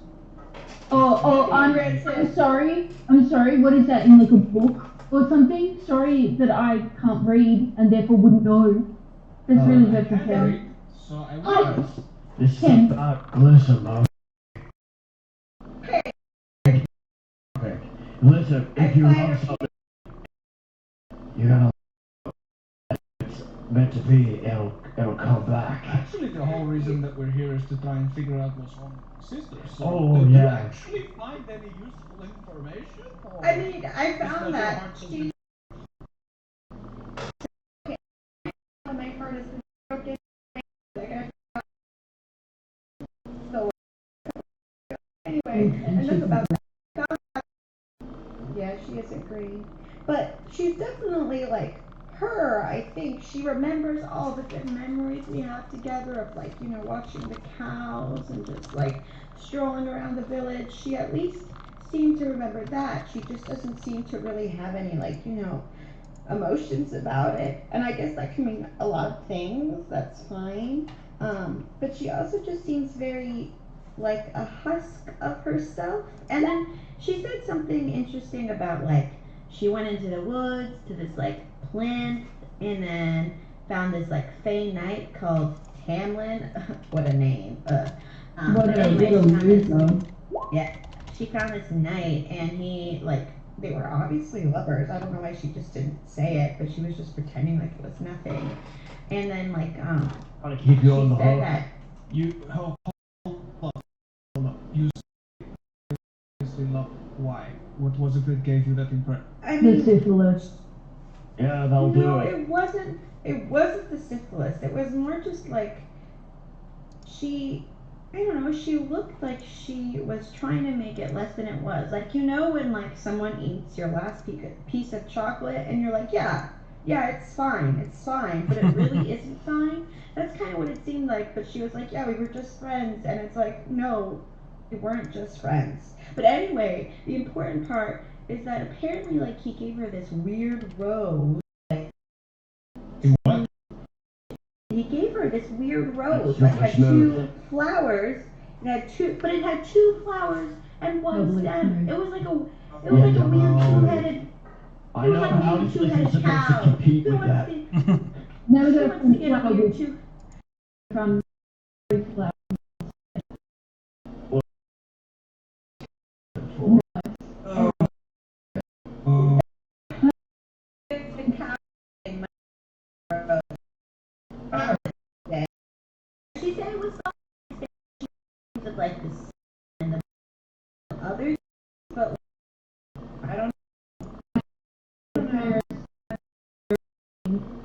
I'm sorry, what is that in, like, a book or something? Sorry that I can't read and therefore wouldn't know. That's really hurtful, Ken. So I Oh, will. This is Ken. about Glissa, Okay. Listen, if you love something, you're gonna. It's meant to be. It'll come back. Actually, the whole reason that we're here is to try and figure out what's wrong with my sister. So, Oh, did you yeah. actually find any useful information? Or I mean, I is found your that heart so she. My heart is broken. So anyway, enough about that. Yeah, she isn't great, but she's definitely like her. I think she remembers all the good memories we have together of like watching the cows and just like strolling around the village. She at least seemed to remember that. She just doesn't seem to really have any like emotions about it, and I guess that can mean a lot of things. That's fine, but she also just seems very like a husk of herself. And then she said something interesting about like she went into the woods to this like plant and then found this like fey knight called Tamlin. What a name. What but a anyway, little she found this- loser. yeah, she found this knight and he like they were obviously lovers. I don't know why she just didn't say it, but she was just pretending like it was nothing. And then like Trying to keep you on she the said hook. that you hold up. You seriously love why? What was it that gave you that impression? I The mean syphilis. Yeah, that'll do No, it. it wasn't. It wasn't the syphilis. It was more just like she. I don't know. She looked like she was trying to make it less than it was. Like, you know, when like someone eats your last piece of chocolate and you're like, yeah, it's fine, but it really isn't fine. That's kind of what it seemed like. But she was like, yeah, we were just friends, and it's like, no, we weren't just friends. But anyway, the important part is that apparently, like, he gave her this weird rose. What? He gave her this weird rose That's that had smooth. two flowers. It had two flowers and one Totally stem. smooth. It was like a Yeah, weird double two-headed. I It was know, like how maybe is this two-headed supposed to cow. compete Who with wants that? to? There was Who a wants to get a flower weird with two? from flower. Oh. It's the cow in my rose. She said it was something of like this and the others, but I don't know.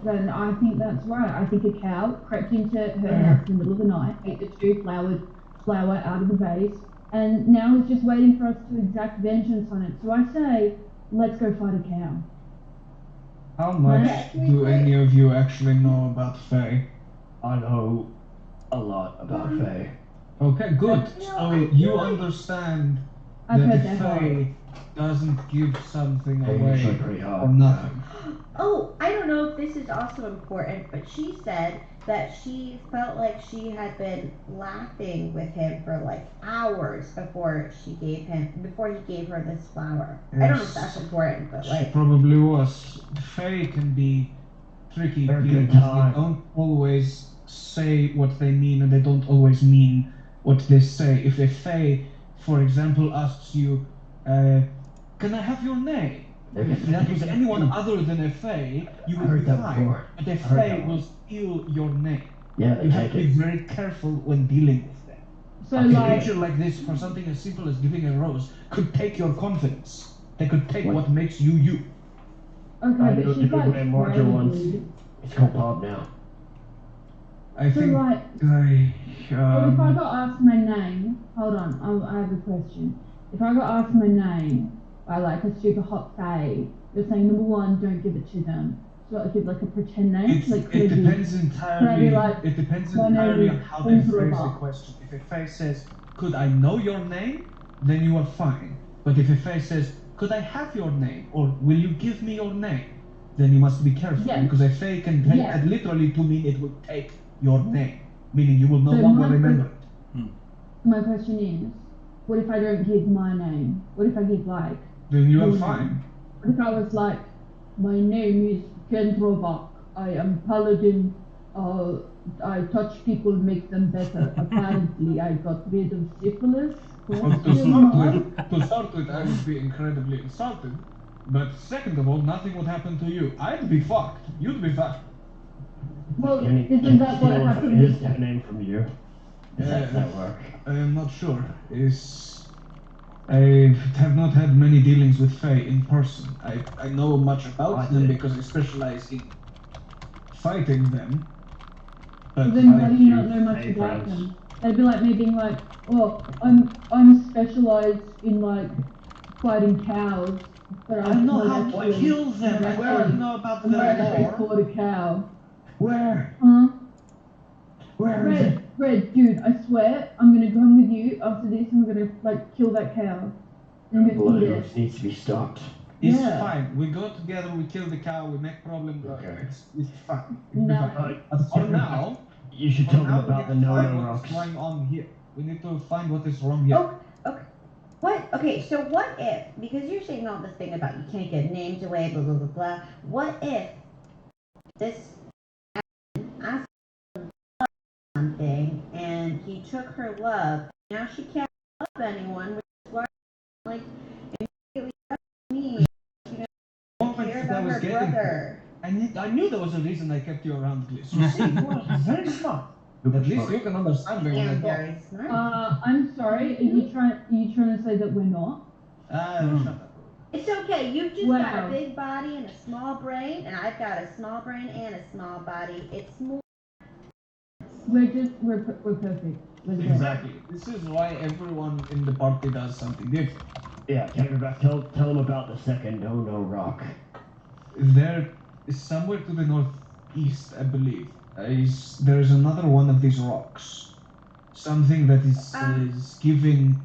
Then I think that's right. I think a cow crept into her house in the middle of the night, ate the two flower out of the vase, and now is just waiting for us to exact vengeance on it. So I say, let's go fight a cow. How much Yeah, do any of you actually know about Fae? I know a lot about Faye. Okay, good. You know, So I feel you like- understand I've that heard the that Fae doesn't give something They're away usually pretty hot. for nothing. Oh, I don't know if this is also important, but she said that she felt like she had been laughing with him for like hours before he gave her this flower. I don't know if that's important, but She like, probably was. The Fae can be tricky They're a because good they time. don't always say what they mean, and they don't always mean what they say. If a Fae, for example, asks you, can I have your name? If that was anyone other than a Fae, you I would heard be that fine. before. But a I heard Fae that one. will steal your name. Yeah, they You have take to be it. very careful when dealing with them. So A like, creature like this, for something as simple as giving a rose, could take your confidence. They could take what makes you you. okay, I but know she's the like grandmother really once. good. It's called Bob now. I So think like, I. well, if I got asked my name, hold on, I have a question. If I got asked my name by like a super hot fae, you're saying number one, don't give it to them. So I give like a pretend name. Like, It depends could I entirely. be like, It depends my name entirely is on how they phrase the wondrous? question. If a Fae says, "Could I know your name?" then you are fine. But if a Fae says, "Could I have your name?" or "Will you give me your name?" then you must be careful Yes. because a Fae can take Yes. that literally to mean it will take your name, meaning you will no So longer my- remember it. My question is, what if I don't give my name? What if I give like, Then you are your fine. name? What if I was like, my name is Kendrovak, I am paladin, I touch people, make them better. Apparently I got rid of syphilis. Well, Question mark? to start with, I would be incredibly insulted. But second of all, nothing would happen to you. I'd be fucked. You'd be fucked. Well, Can he isn't that what steal happened? his name from you? Does that work? I am not sure. I have not had many dealings with Fae in person. I know much about them because I specialize in fighting them. But Then why I, do you not know much Hey, about friends. them? They'd be like me being like, oh, I'm specialized in like fighting cows, but I know not how actually, to kill them. not I actually- know about I'm the not actually lore. fought a cow. Where? Huh? Where is it? Red, dude, I swear, I'm gonna come with you after this and we're gonna like kill that cow. And I'm gonna Blood eat it. hooves needs to be stopped. It's Yeah. fine. We go together, we kill the cow, we make problems. Okay. It's fine. It'll No. be fine. But for now, You should for tell them now we about the need to find no-no what's rocks. going on here. We need to find what is wrong here. oh, okay. What? Okay, so what if, because you're saying all this thing about you can't give names away, blah, blah, blah, blah. What if this asked something and he took her love, now she can't love anyone, which is why, like, immediately me, you know, Moment care that I about was her getting brother. I knew there was a reason I kept you around, Gliss. You see, you are very smart. At least you can understand me I when I am talk. very smart. I'm sorry, are you trying to say that we're not? Shut up. It's okay. You've just Wow. got a big body and a small brain, and I've got a small brain and a small body. It's more. We're perfect. We're perfect. Exactly. This is why everyone in the party does something different. Yeah, Canterbuck, tell them about the second no rock. There is somewhere to the northeast, I believe. There's another one of these rocks. Something that is giving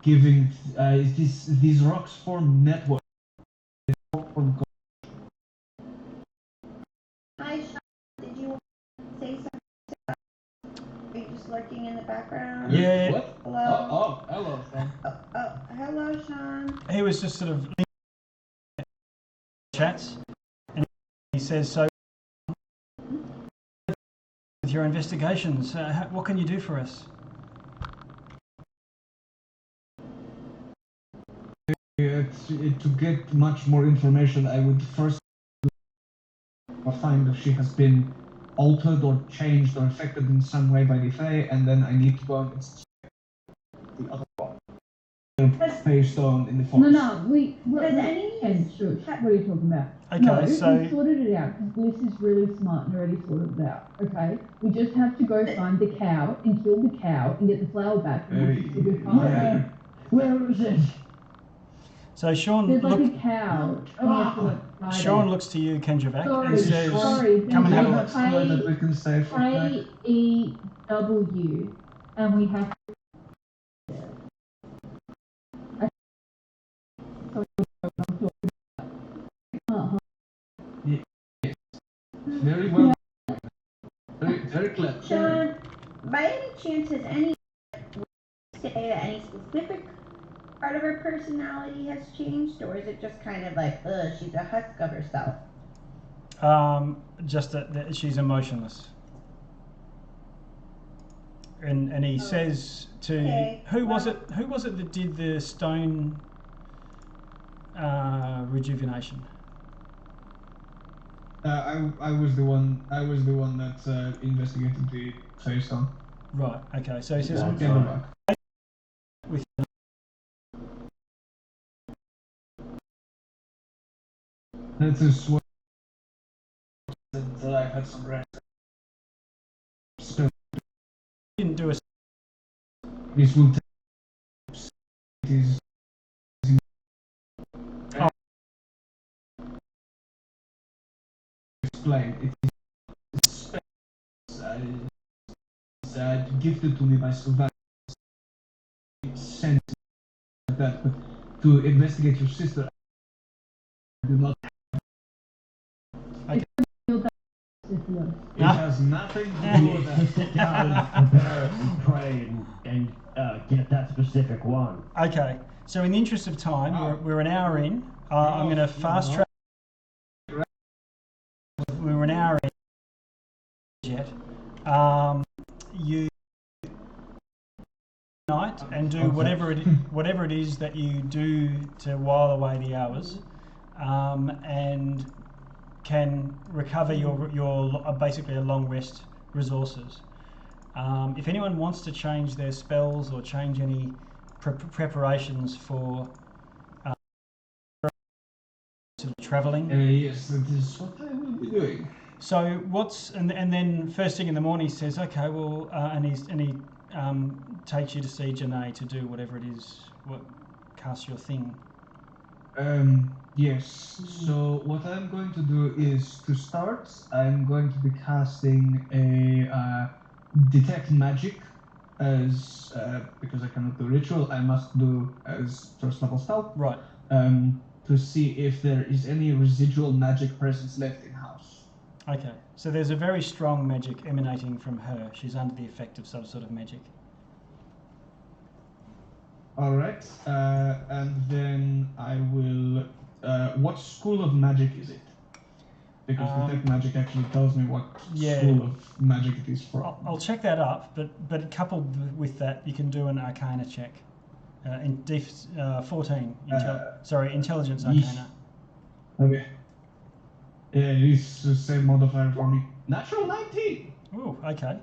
these rocks form networks. Hi, Sean. Did you say something? Are you just lurking in the background? Yeah. What? Hello. Hello, Sean. Hello, Sean. He was just sort of chats, and he says, "So, with your investigations, what can you do for us?" To get much more information, I would first find if she has been altered or changed or affected in some way by the Fae, and then I need to go and check the other one. Fae stone in the forest. No, we. What are you talking about? Okay, no, so we sorted it out because Bliss is really smart and already sorted it out. Okay, we just have to go find the cow and kill the cow and get the flower back. Yeah. Where is it? So Sean, There's like a cow. Sean looks to you, Kendravak, and Sorry, says, sorry. "Come and have a look." Somewhere that we can stay for AEW, and we have. Very well. Very clever. Sean, by any chance, has any say that any specific part of her personality has changed, or is it just kind of like, she's a husk of herself? Just that she's emotionless. And he says to who was it that did the stone rejuvenation? I was the one that investigated the Fae stone. Right. Okay. So he says with That's a swear that I had some rest. So didn't do a. this will take it is explain. It is space gifted to me by Sylvain. Sense like that, but to investigate your sister, I do not. It has nothing to do with that. Sit down and prepare and pray and get that specific one. Okay. So in the interest of time, we're an hour in. I'm going to fast track. We're an hour in yet. You night and do whatever it is that you do to while away the hours, and can recover your basically a long rest resources. If anyone wants to change their spells or change any preparations for traveling, Yes, that is what I will be doing. So and then first thing in the morning he says, okay, well, and he takes you to see Janae to do whatever it is, cast your thing. Yes. So what I'm going to do is, to start, I'm going to be casting a detect magic as because I cannot do ritual, I must do as first level spell. Right. To see if there is any residual magic presence left in house. Okay. So there's a very strong magic emanating from her. She's under the effect of some sort of magic. All right. And then I will. What school of magic is it? Because detect magic actually tells me what school of magic it is from. I'll check that up, but coupled with that, you can do an Arcana check. 14. Intelligence Arcana. Okay. It's the same modifier for me. Natural 19. Ooh, okay.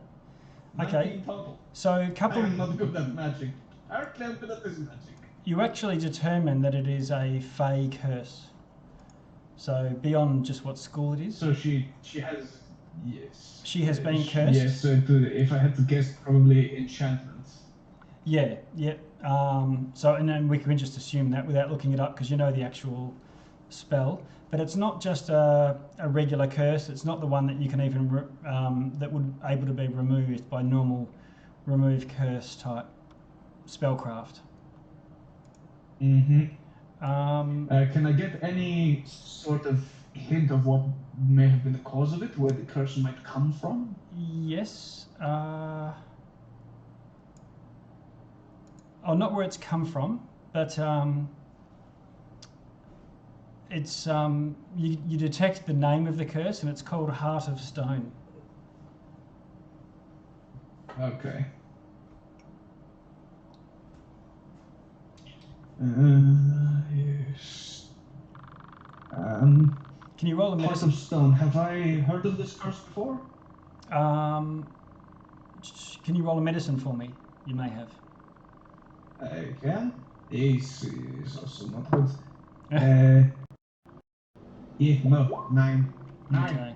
19 total. So couple. I'm not good at magic. Apparently I'm good at this magic. You actually determine that it is a Fey curse. So beyond just what school it is. So she has, yes. She has been cursed? Yes, so if I had to guess, probably enchantments. Yeah. So, and then we can just assume that without looking it up, because you know the actual spell. But it's not just a regular curse. It's not the one that you can even that would able to be removed by normal remove curse type spellcraft. Mm-hmm. Um, Can I get any sort of hint of what may have been the cause of it, where the curse might come from? Yes. Not where it's come from, but it's you detect the name of the curse, and it's called Heart of Stone. Okay. Yes. Can you roll a Heart medicine? of Stone. Have I heard of this curse before? Can you roll a medicine for me? You may have. I can. This is also not good. Yeah, no, 9. Okay.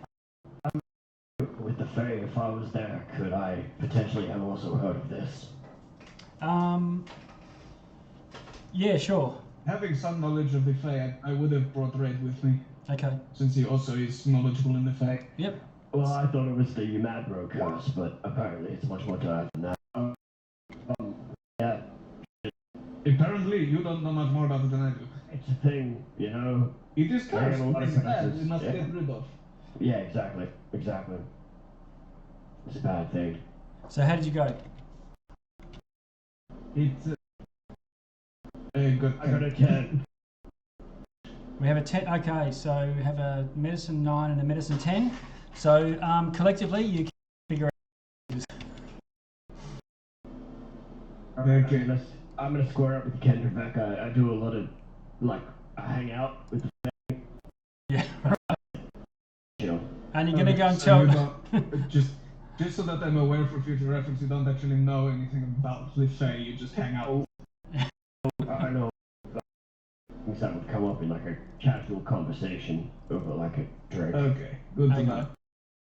With the Fae, if I was there, could I potentially have also heard of this? Yeah, sure. Having some knowledge of the Fae, I would have brought Red with me, Okay. since he also is knowledgeable in the Fae. Yep. Well, I thought it was the Madro curse, but apparently it's much more dire than that. Yeah, Apparently, you don't know much more about it than I do. it's a thing, you know? It is I have cursed. a lot of It's bad. curses, We must yeah. get rid of. Yeah, exactly. It's a bad thing. So how did you go? It's a good I got a 10. We have a 10. Okay, so we have a medicine 9 and a medicine 10. So collectively, you can figure out. Okay. I'm gonna square up with Kendrick. I do a lot of, I hang out with the Yeah. you know. And you're gonna go and So tell. you don't, just so that I'm aware for future reference, you don't actually know anything about the Fae, you just hang out. I know things that would come up in like a casual conversation over like a drink. Okay, good to Okay. know.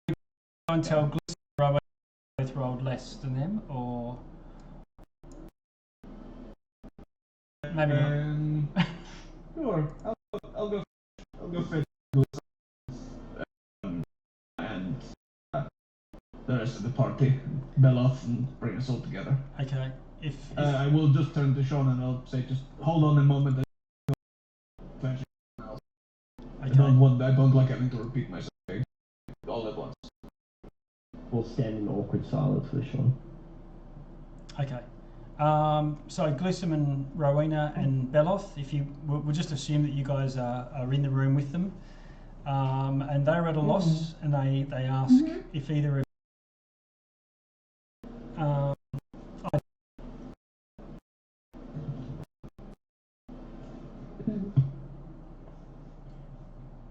Go and tell Gliss and Rowan both rolled less than them, or maybe not. Sure, I'll go fetch and the rest of the party, Beloth, and bring us all together. Okay. If I will just turn to Sean and I'll say, just hold on a moment. I okay. don't like having to repeat myself all at once. We'll stand in awkward silence with Sean. Okay. So Glissom and Rowena and Beloth, if you we'll just assume that you guys are in the room with them, and they're at a loss, and they ask if either of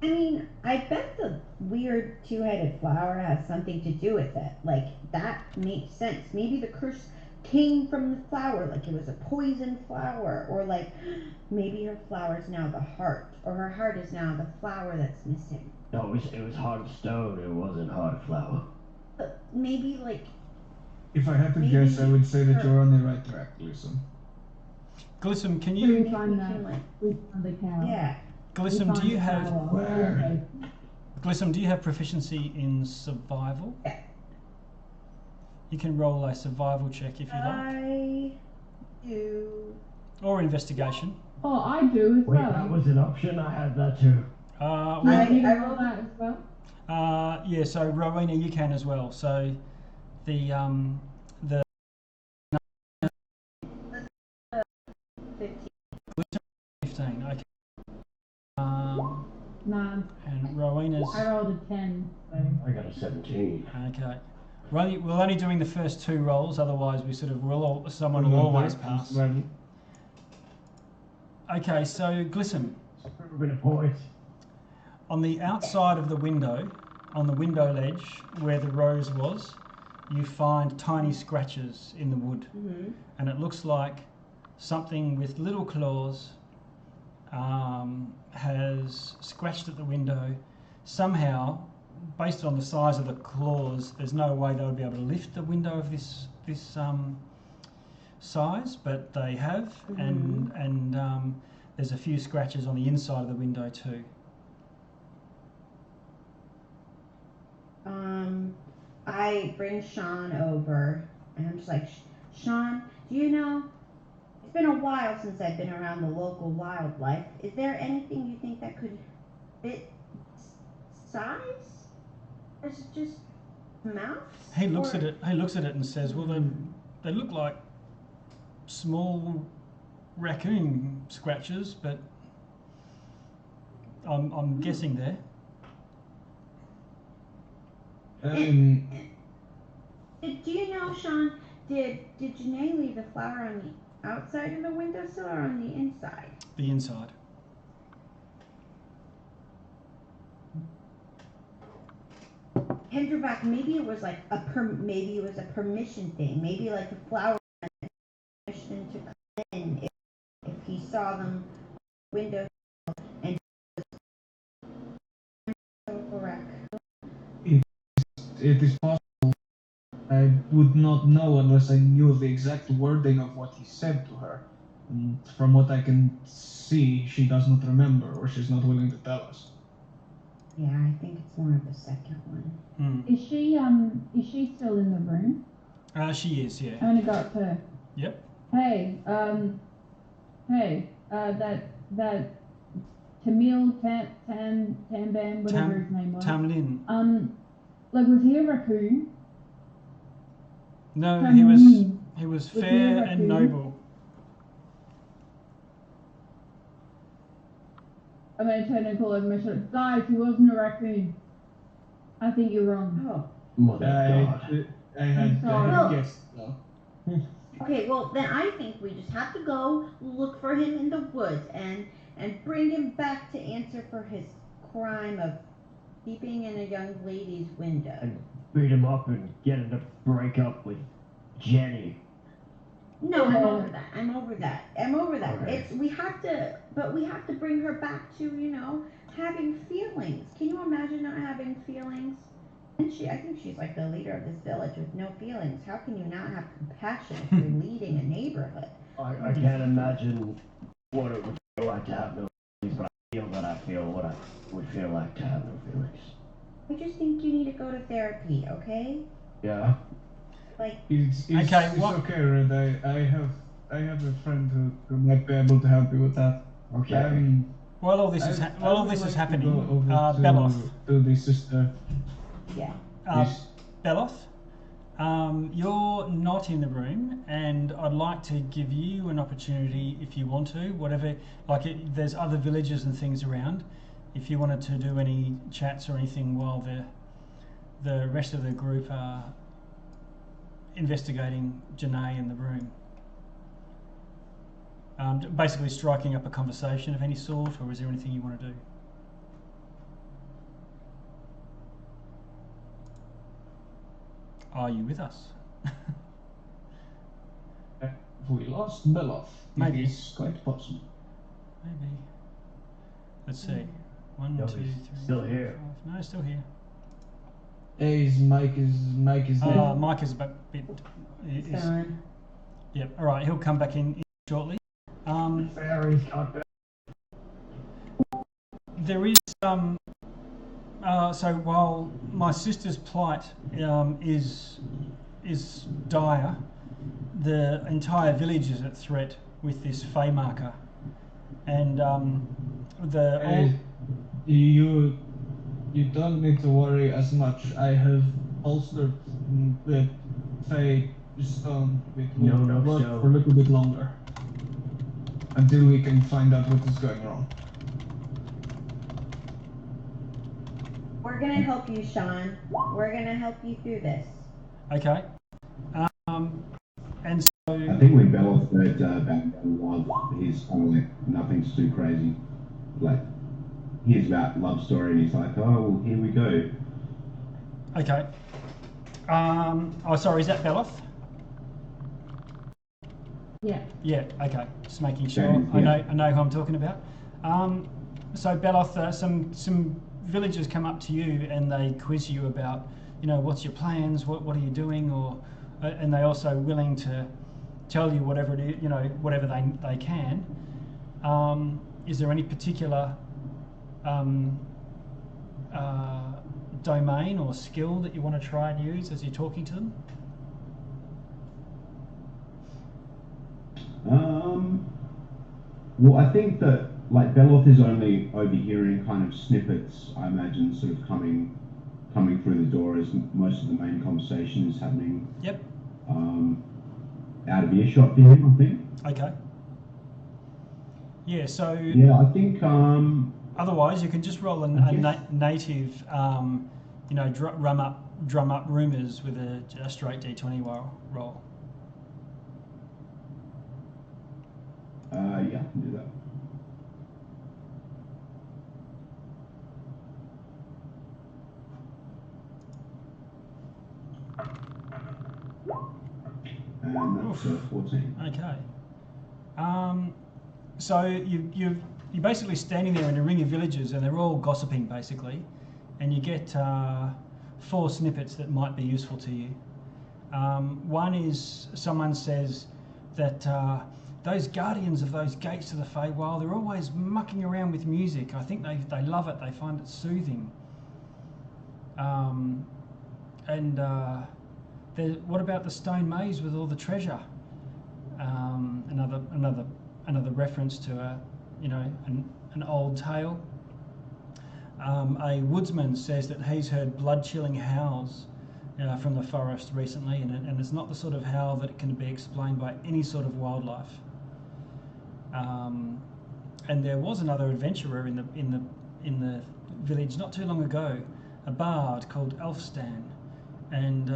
I mean, I bet the weird two-headed flower has something to do with it. Like, that makes sense. Maybe the curse came from the flower, like it was a poison flower. Or like, maybe her flower's now the heart. Or her heart is now the flower that's missing. No, it was heart of stone, it wasn't heart of flower. But maybe, like... If I had to Maybe guess, I would say that her- you're on the right track, Glissom. Glissom, can We you find that can, like... with the cow. Yeah. Glissom, do you have Where? Glissom, do you have proficiency in survival? Yeah. You can roll a survival check if you like, I do... or investigation. Oh, I do as Wait, well. that was an option? I had that too. Well, Yeah, you I can roll rolled- that as well. yeah. So Rowena, you can as well. So the 15. Okay. Nah, And Rowena's I rolled a 10. So. I got a 17. okay. We're only doing the first 2 rolls. Otherwise, someone will always pass. Okay. So Glissom, Been a point. on the outside of the window, on the window ledge where the rose was, you find tiny scratches in the wood, and it looks like something with little claws has scratched at the window. Somehow, based on the size of the claws, there's no way they would be able to lift the window of this size, but they have, and there's a few scratches on the inside of the window too. I bring Sean over, and I'm just like, Sean, do you know? It's been a while since I've been around the local wildlife. Is there anything you think that could fit size? Is it just mouse? He looks at it. He looks at it and says, "Well, they look like small raccoon scratches, but I'm guessing there." Do you know, Sean? Did Janae leave the flower on the outside of the windowsill or on the inside? The inside. Hendribach, maybe it was like maybe it was a permission thing. Maybe like the flower had permission to come in if he saw them window and correct. It is possible. I would not know unless I knew the exact wording of what he said to her. And from what I can see, she does not remember, or she's not willing to tell us. Yeah, I think it's more of the second one. Is she still in the room? She is, yeah. I'm gonna go up to her. Yep. Hey, that Tamil Tamban, whatever his name was. Tamlin. Like, was he a raccoon? No, Tamlin. he was he a fair and raccoon? noble. I'm gonna turn and call over my shoulder. Guys, he wasn't a raccoon. I think you're wrong. Oh. Mother God. I had guessed though. Okay, well then I think we just have to go look for him in the woods and bring him back to answer for his crime of peeping in a young lady's window. And beat him up and get him to break up with Jenny. No, I'm over that. I'm over that. Okay. We have to bring her back to, having feelings. Can you imagine not having feelings? And I think she's like the leader of this village with no feelings. How can you not have compassion if you're leading a neighborhood? I can't imagine what it would feel like to have no feelings, but I feel that I feel what I would feel like to have no feelings. I just think you need to go to therapy, okay? Yeah? Like, It's okay, Red. I have a friend who might be able to help you with that. Okay. While all this is happening, Beloth. To the sister. yeah. Beloth, you're not in the room, and I'd like to give you an opportunity, if you want to, whatever. There's other villages and things around. If you wanted to do any chats or anything while the rest of the group are investigating Janae in the room. Basically striking up a conversation of any sort, or is there anything you want to do? Are you with us? We lost Beloth. Maybe. It's quite possible. Maybe. Let's see. 1, No, 2, 3, he's still here. 4, 5. No, still here. Hey, Mike is dead. Mike is a bit. Done. Yep. All right. He'll come back in shortly. Faerie's got back. There is so while my sister's plight is dire, the entire village is at threat with this Fey marker, and You don't need to worry as much. I have bolstered the Fey stone with work for a little bit longer. Until we can find out what is going wrong. We're gonna help you, Sean. We're gonna help you through this. Okay. And so I think when Beloth heard about love, he's kind of like, nothing's too crazy. Like, hears about love story and he's like, oh, well, here we go. okay. Sorry, is that Beloth? Yeah. Yeah, okay. Just making sure. Yeah. I know who I'm talking about. So Beloth, some villagers come up to you and they quiz you about, what's your plans, what are you doing, and they also willing to tell you whatever it is, whatever they can. Is there any particular domain or skill that you want to try and use as you're talking to them? Well, I think that Beloth is only overhearing kind of snippets. I imagine sort of coming through the door as most of the main conversation is happening. Yep. Out of earshot for him, I think. Okay. Yeah. So. Yeah, I think. Otherwise, you can just roll a native, drum up rumours with a straight D20 roll. Yeah, I can do that. And that's 14. Okay. So you're basically standing there in a ring of villagers, and they're all gossiping basically, and you get 4 snippets that might be useful to you. One is someone says that those guardians of those gates to the Feywild, they're always mucking around with music. I think they love it. They find it soothing. What about the stone maze with all the treasure? Another reference to an old tale. A woodsman says that he's heard blood-chilling howls from the forest recently, and it's not the sort of howl that can be explained by any sort of wildlife. And there was another adventurer in the village not too long ago, a bard called Elfstan, and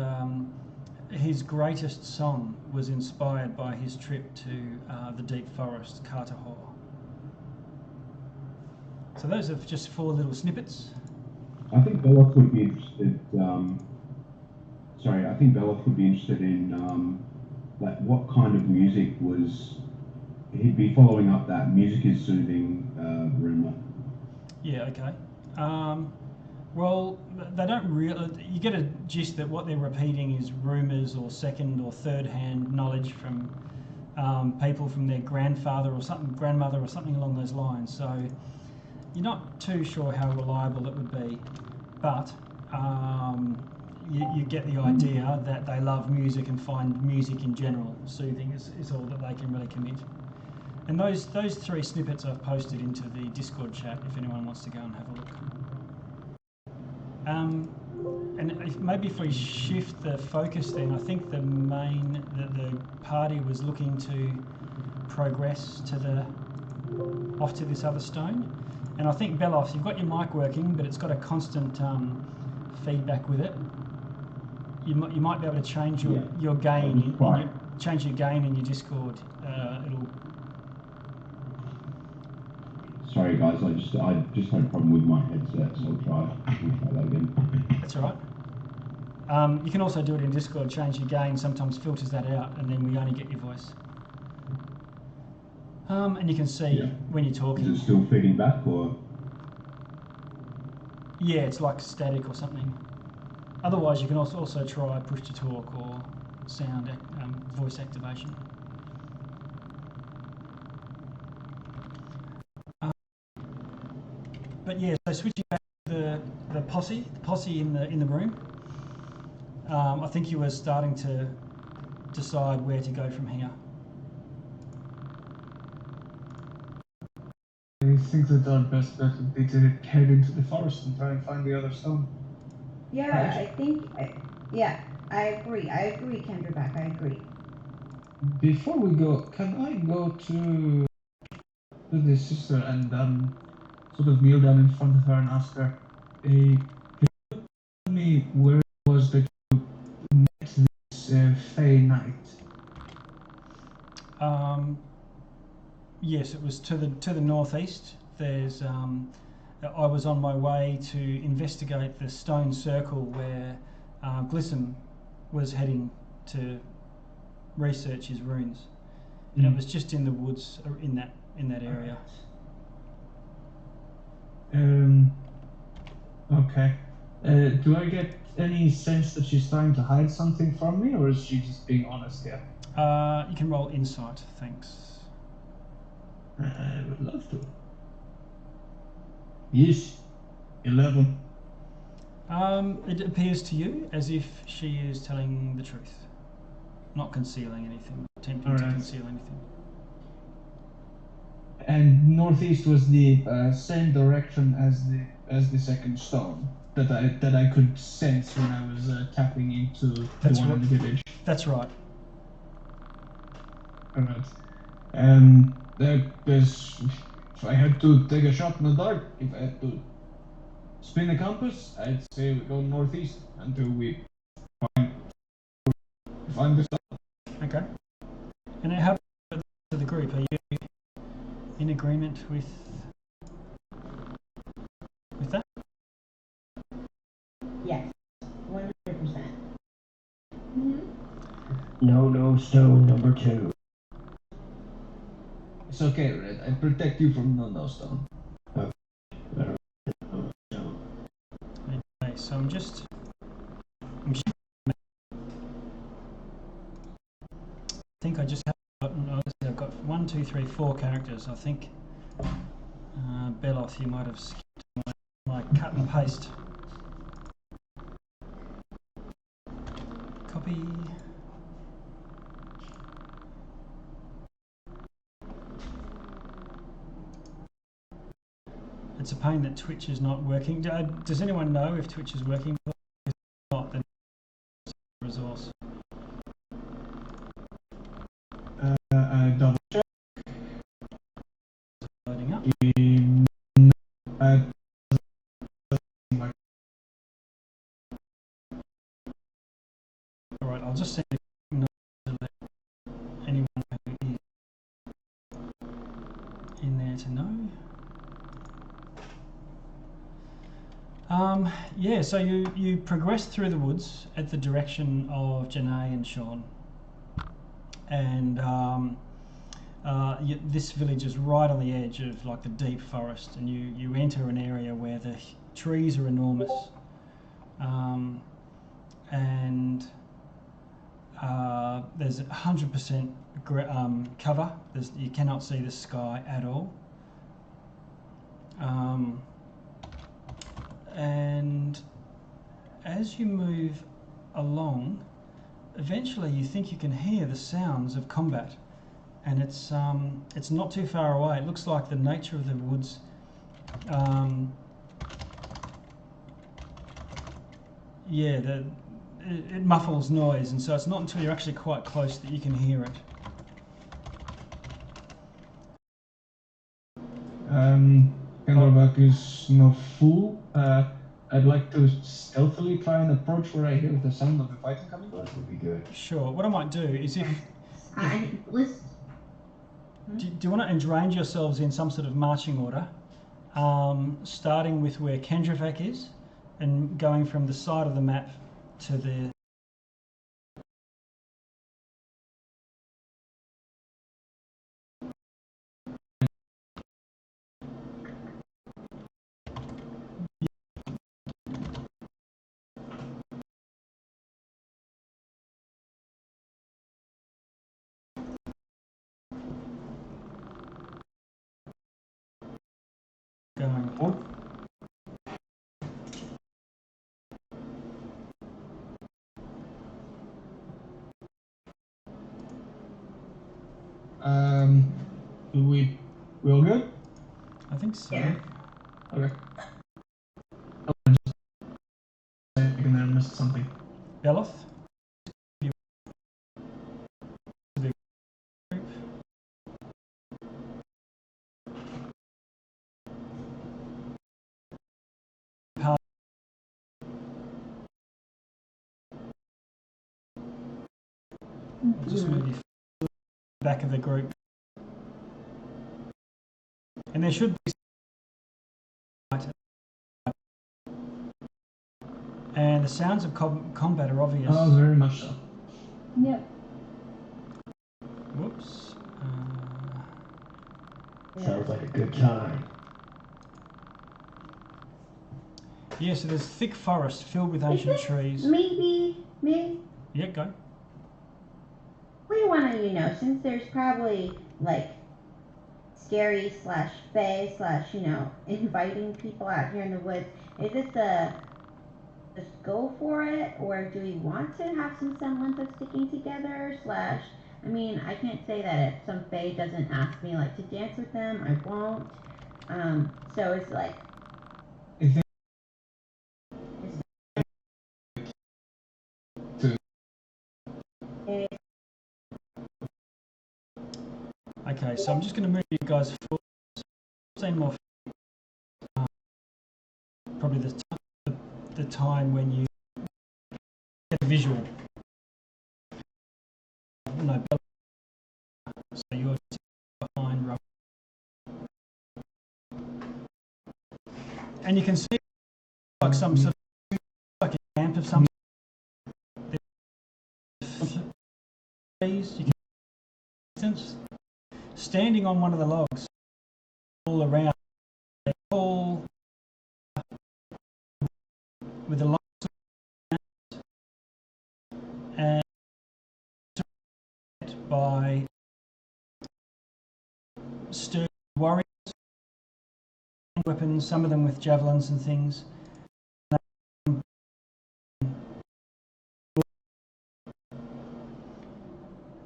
his greatest song was inspired by his trip to the deep forest, Carterhaw. So those are just 4 little snippets. I think Beloth would be interested. I think Beloth would be interested in what kind of music was. He'd be following up that music is soothing rumor. Yeah. Okay. Well, they don't really. You get a gist that what they're repeating is rumours or second or third hand knowledge from people from their grandmother or something along those lines. So you're not too sure how reliable it would be, but you get the idea that they love music and find music in general soothing is all that they can really commit. And those 3 snippets I've posted into the Discord chat if anyone wants to go and have a look. And maybe if we shift the focus then, I think the party was looking to progress off to this other stone. And I think Beloth, you've got your mic working, but it's got a constant feedback with it. You might be able to change your gain. Change your gain in your Discord. Sorry guys, I just had a problem with my headset, so I'll try that again. That's all right. You can also do it in Discord. Change your gain. Sometimes filters that out, and then we only get your voice. And you can see when you're talking. Is it still feeding back, or? Yeah, it's like static or something. Otherwise, you can also try push to talk or sound voice activation. But yeah, so switching back to the posse in the room. I think you were starting to decide where to go from here. I think that our best bet would be to head into the forest and try and find the other stone. Yeah, I agree. I agree, Kendraback, I agree. Before we go, can I go to the sister and sort of kneel down in front of her and ask her, can you tell me where it was that you met this Fey Knight? Yes, it was to the northeast. There's I was on my way to investigate the stone circle where Glissom was heading to research his runes, and it was just in the woods in that area. Okay. Do I get any sense that she's trying to hide something from me, or is she just being honest here? You can roll insight, thanks. I would love to. Yes. 11. It appears to you as if she is telling the truth, not concealing anything, attempting to conceal anything. And northeast was the same direction as the second stone that I could sense when I was tapping into the one in the village. That's right. Alright. There's if I had to take a shot in the dark, if I had to spin the compass, I'd say we go northeast until we find the stone. Okay. And how about the group? Are you in agreement with that? Yes, 100%. No, stone number 2. It's okay, Red. I protect you from no stone. Okay, so I'm just I think I just I've got 1, 2, 3, 4 characters. I think Beloth, you might have skipped my cut and paste. Copy. It's a pain that Twitch is not working. Does anyone know if Twitch is working? If not, then it's a resource. Double check. Loading up. Alright, I'll just send a note to let anyone who is in there to know. Yeah, so you progress through the woods at the direction of Janae and Sean. And this village is right on the edge of like the deep forest, and you enter an area where the trees are enormous, and there's 100% cover. You cannot see the sky at all, and as you move along, eventually you think you can hear the sounds of combat, and it's not too far away. It looks like the nature of the woods it muffles noise, and so it's not until you're actually quite close that you can hear it. Kendelbach is no fool. I'd like to stealthily try and approach where I hear the sound of the fighting coming. That would be good. Sure. What I might do is do you want to enrange yourselves in some sort of marching order, starting with where Kendravak is and going from the side of the map to the going forward. We all good? I think so. Yeah. Okay. I think I missed something. Beloth? I'll just move you back of the group. And there should be and the sounds of combat are obvious. Oh, very much so. Yep. Whoops. Sounds like a good time. Yeah, so there's thick forest filled with ancient trees. Maybe. Yeah, go. We want to, since there's probably like scary / fae / inviting people out here in the woods, is this just go for it, or do we want to have some semblance of sticking together / I can't say that if some fae doesn't ask me like to dance with them, I won't. So it's like. Okay, so I'm just going to move you guys forward. Same more. Probably the time when you get a visual. No, so you're behind Rob. And you can see like some sort of like a camp of some trees. You can standing on one of the logs all around. They all with the logs and by sturdy warriors, weapons, some of them with javelins and things.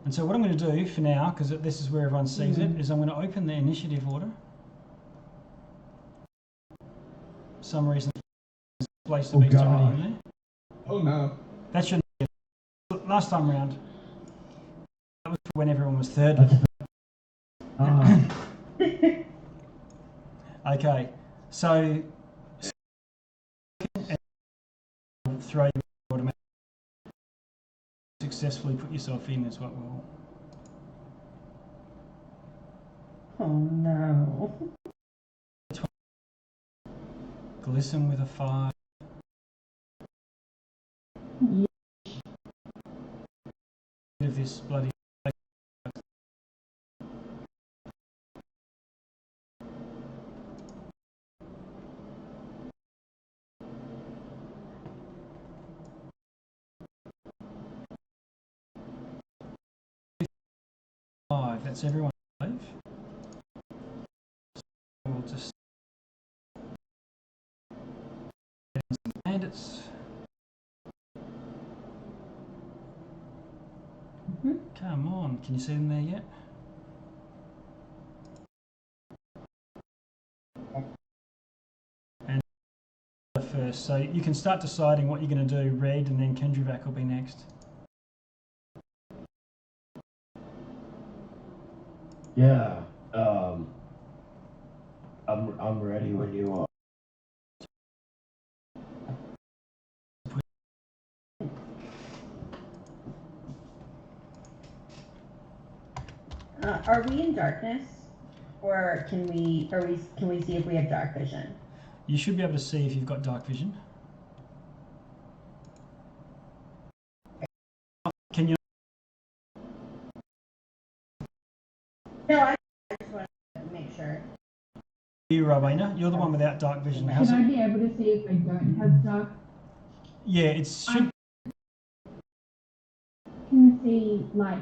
And so what I'm going to do for now, because this is where everyone sees it, is I'm going to open the initiative order. For some reason, there's a place to be already in there. Oh no. That shouldn't be last time round. That was when everyone was third. Okay, so throw your automatic. Successfully put yourself in is what we'll. Oh no. Glisten with a 5. Of this bloody. That's everyone, I believe. So we'll just get some bandits. Come on, can you see them there yet? And first, so you can start deciding what you're going to do. Red, and then Kendrivac will be next. Yeah, I'm ready when you are. Are we in darkness, or can we see if we have dark vision? You should be able to see if you've got dark vision. Can you? No, I just want to make sure. You, Rowena, you're the one without dark vision. Should I be able to see if I don't have dark? Yeah, it should. I can see like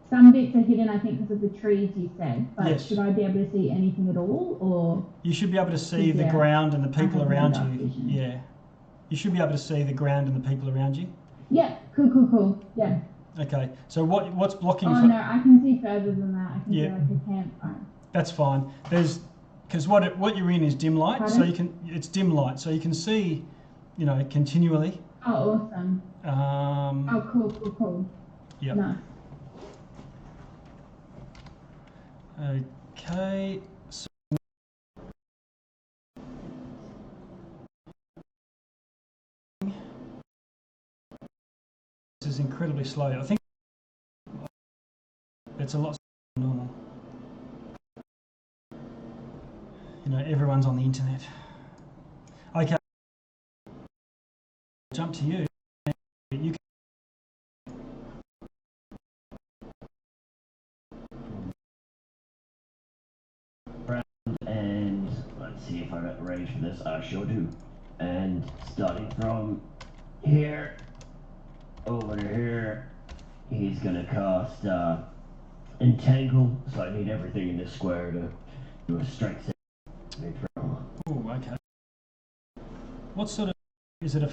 some bits are hidden, I think, because of the trees you said. But yes. Should I be able to see anything at all, or? You should be able to see the ground and the people around you. Vision. Yeah, you should be able to see the ground and the people around you. Yeah, cool. Yeah. Okay, so what's blocking? Oh no, I can see further than that. I can see like a campfire. That's fine. Because what you're in is dim light, Pardon? so it's dim light, so you can see, continually. Oh, awesome. Oh, cool. Yeah. Nice. Okay. So this is incredibly slow. I think it's a lot slower than normal. Everyone's on the internet. Okay. Jump to you. You can range for this? I sure do. And starting from here over to here, he's gonna cast Entangle, so I need everything in this square to do a strength saving throw. Oh, okay. What sort of is it?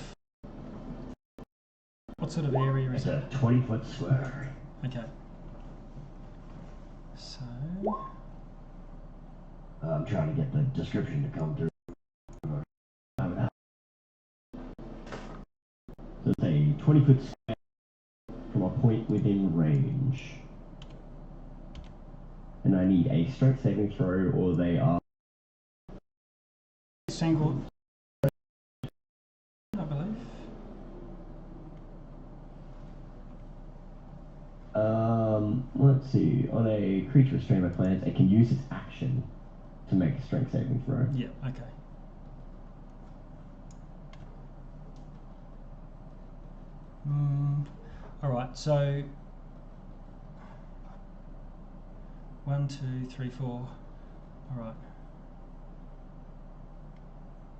What sort of area is It's it? a 20-foot square. Okay. So I'm trying to get the description to come through. So it's a 20-foot square from a point within range. And I need a strength saving throw, or they are single, I believe. Let's see. On a creature restrained by plants, it can use its action to make a strength saving throw. Yeah. Okay. All right. So 1, 2, 3, 4. All right.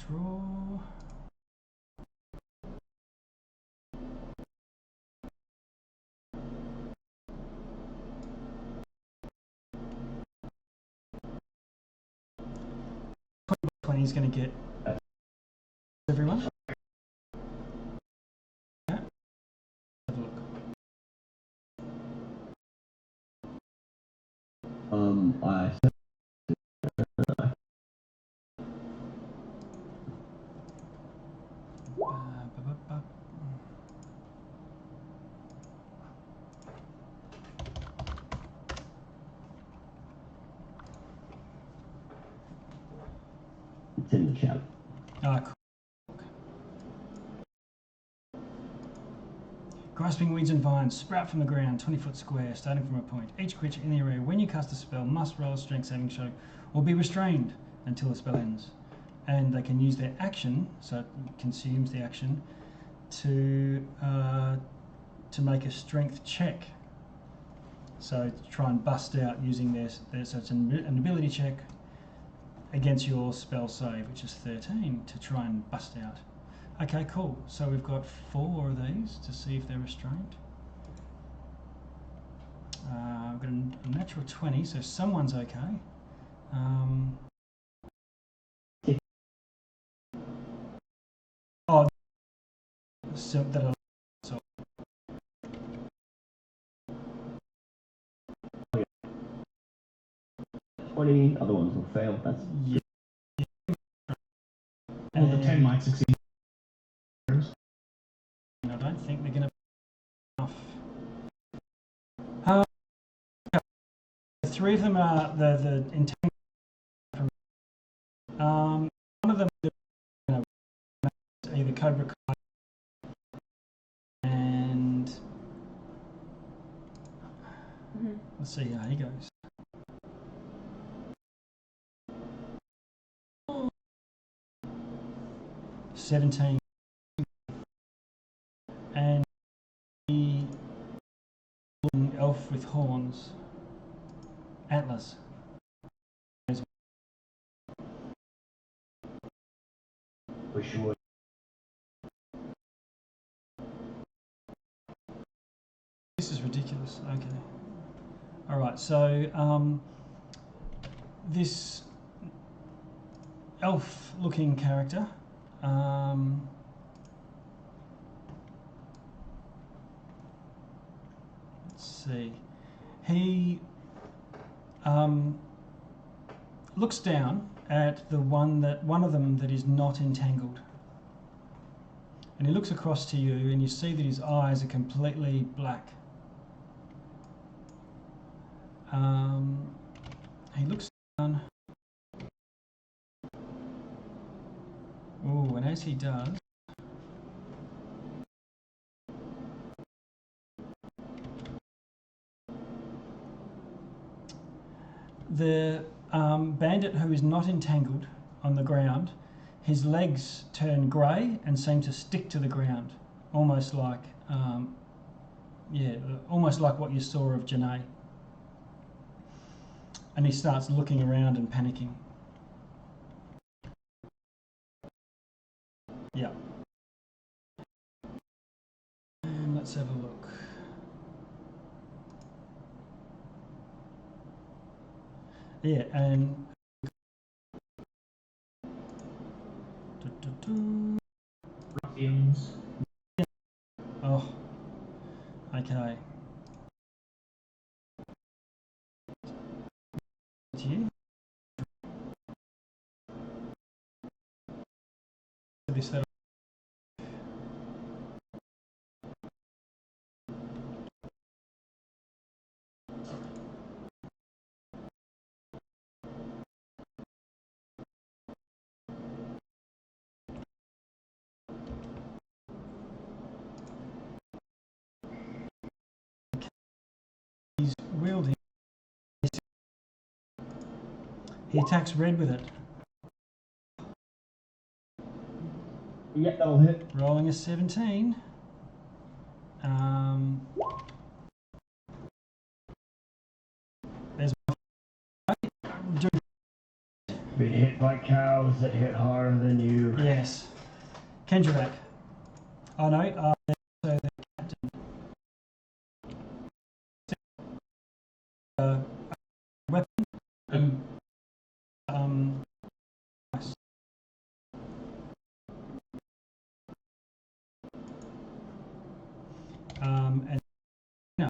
Draw. He's going to get everyone. Yeah. Have a look. I It's in the chat. Ah, cool. Grasping weeds and vines sprout from the ground, 20-foot square, starting from a point. Each creature in the area, when you cast a spell, must roll a strength saving throw or be restrained until the spell ends. And they can use their action, so it consumes the action, to make a strength check. So to try and bust out using their so it's an ability check against your spell save, which is 13, to try and bust out. Okay, cool. So we've got 4 of these to see if they're restrained. I've got a natural 20, so someone's okay. Oh, so that. So 20, other ones will fail. That's yeah. Well, the 10 might succeed. I don't think they're going to be enough. 3 of them are the intent. One of them is either Cobra Kai and let's see how he goes. Oh. 17. And the elf with horns, Atlas. for sure. This is ridiculous. Okay. All right. So this elf-looking character. Let's see. He looks down at the one of them that is not entangled, and he looks across to you, and you see that his eyes are completely black. He looks down. Oh, and as he does, the bandit who is not entangled on the ground, his legs turn grey and seem to stick to the ground, almost like, almost like what you saw of Janae. And he starts looking around and panicking. Yeah. And let's have a look. Yeah, and Ruffians. oh, okay. It's you. This that. He's wielding. He attacks red with it. Yep, that'll hit. Rolling a 17. There's Been hit by cows that hit harder than you. yes. Kendrak. Oh no, so the captain. Weapon. Nice. And no.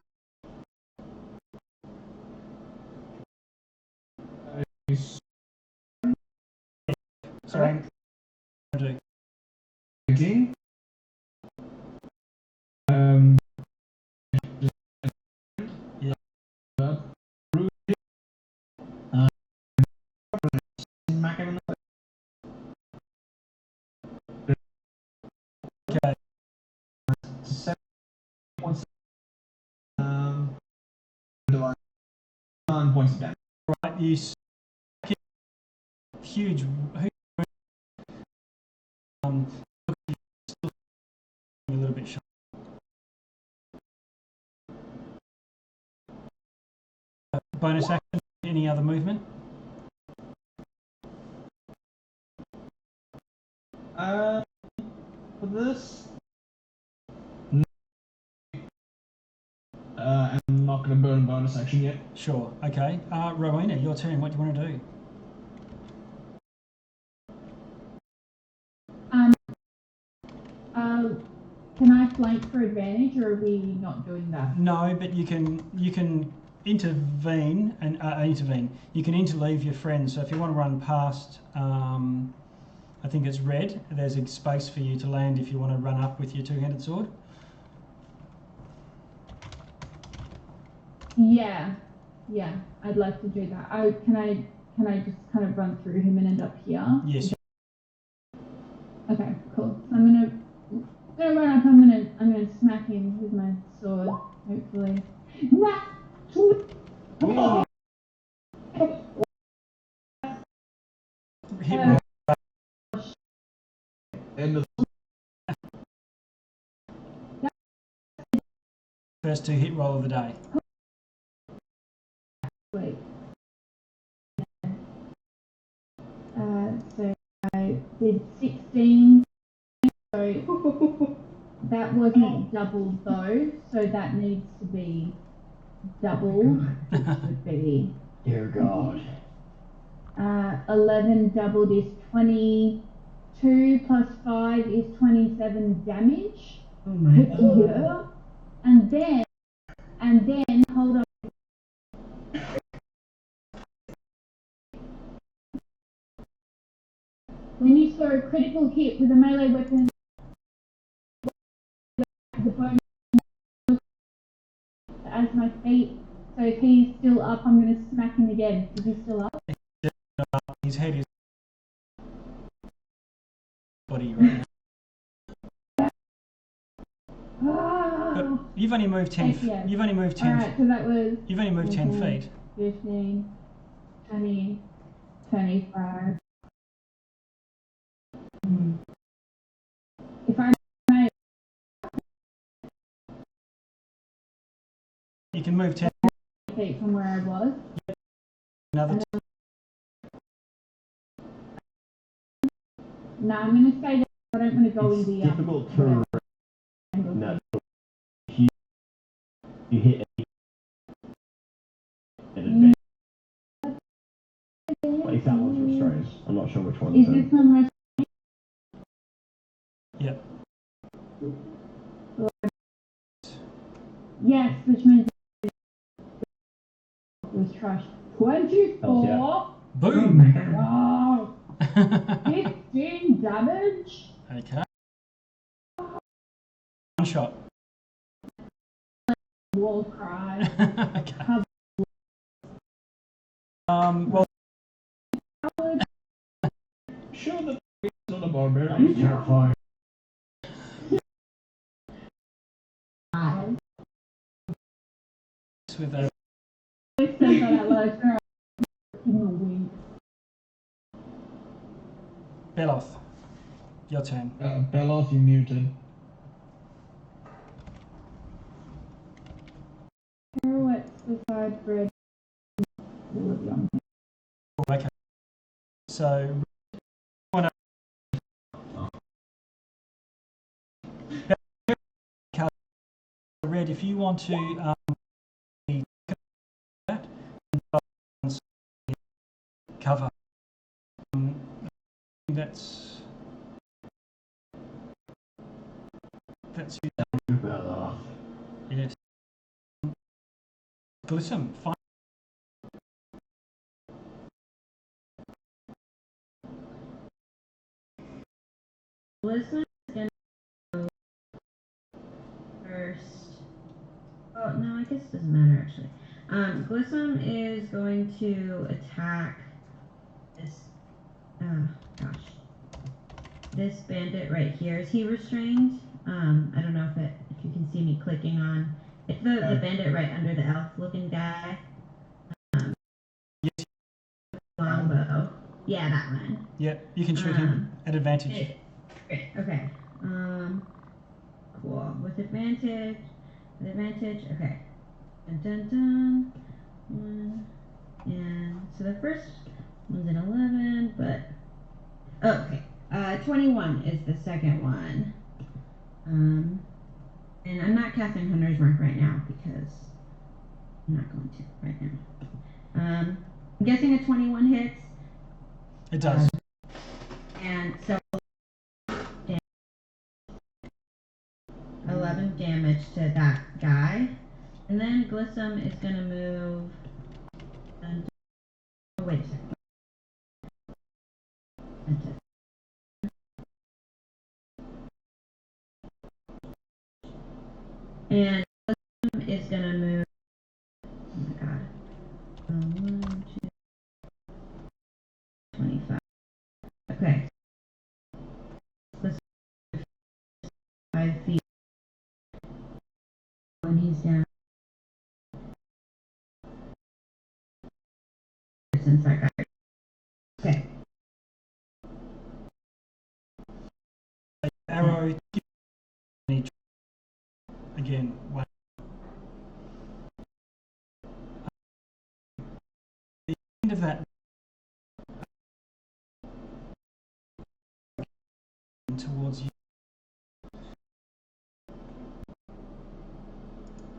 Sorry. Again. Yeah. Smack him in the Okay. 7 points. 9 points of damage. Right, you huge a little bit shy. Bonus action, any other movement? For this, no. I'm not going to burn a bonus action yet. Sure, okay. Rowena, your turn. What do you want to do? Can I flank for advantage, or are we not doing that? No, but you can intervene and intervene. You can interleave your friends. So if you want to run past, I think it's red. There's a space for you to land if you want to run up with your two-handed sword. Yeah, I'd like to do that. Can I just kind of run through him and end up here? Yes. Okay, cool. So I'm gonna run up. I'm gonna smack him with my sword. Hopefully. Oh. Hit End of first 2 hit roll of the day. Wait. So I did 16. So that wasn't doubled though. So that needs to be doubled. Which would be. Dear God. 11 doubled is 22 plus 5 is 27 damage. Oh my God. Yeah. And then hold on. When you score a critical hit with a melee weapon, the bonus as my feet. So if he's still up, I'm going to smack him again. Is he still up? His head is body right now. But you've only moved 10. Yes. You've only moved 10. Alright, so that was. You've only moved 10 feet. 15, 20, 25. If I make You can move 10 feet from where I was, another. now I'm going to stay I don't want to go It's in the difficult to no, you hit an advantage. At least that one's restrained. I'm not sure which one. Is this one restrained? Yep. Yes, which means it was trash. 24. Boom. Wow. 15 damage. Okay. One shot. War cry. Okay. Well, Show the on the barbarian. That's terrifying. with a Beloth, your turn. Beloth, you muted. Pirouettes beside Fred. Okay. So, Red, if you want to that cover, that's you. Yes. Glissom, fine. Glissom is going to go first. Oh, no, I guess it doesn't matter actually. Glissom is going to attack this, this bandit right here. Is he restrained? I don't know if you can see me clicking on. It's the bandit right under the elf looking guy. Yes. Longbow. Yeah, that one. Yeah, you can shoot him at advantage. Okay. Cool. With advantage. Okay. Dun dun dun. 1. And so the first one's an 11, but okay. 21 is the second one. And I'm not casting Hunter's Mark right now because I'm not going to right now. I'm guessing a 21 hits. It does. And so 11 damage to that guy. And then Glissom is going to move. Oh, wait a second. And Glissom is going to move. Oh my god. 1, 2, 25. Okay. Glissom 5 feet. When he's down. Since that guy. Okay. Arrow. Again, one. The end of that towards you.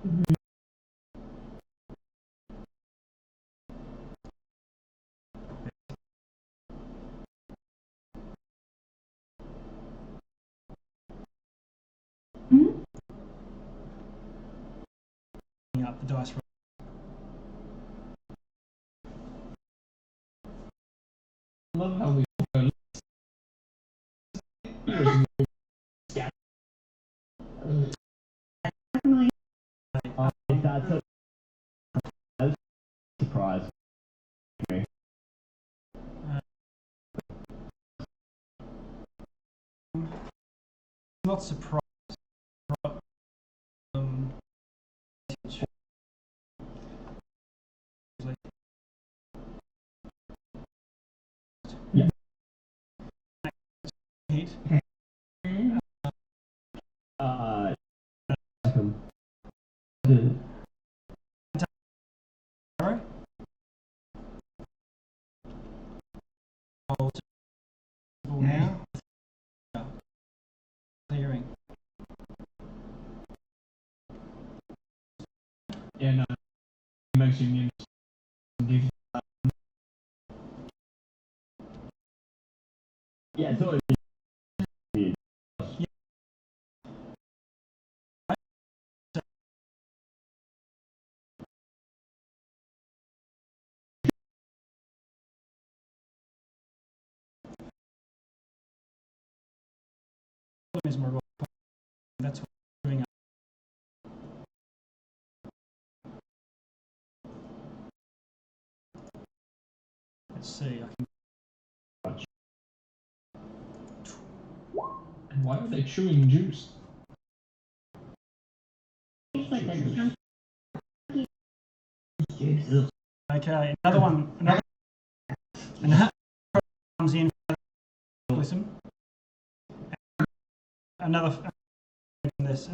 Mm-hmm. Up the dice roll. I love how we Definitely. That's a surprise. Not surprised. Yeah. Hit. Arrow. Now. Yeah, no, it makes you immune. Yeah, it's always is my roll. That's what I'm doing. Let's see. I can. And why are they chewing juice? It's like a chunky Juice. Okay, another one. Another comes in. Listen. Another. This.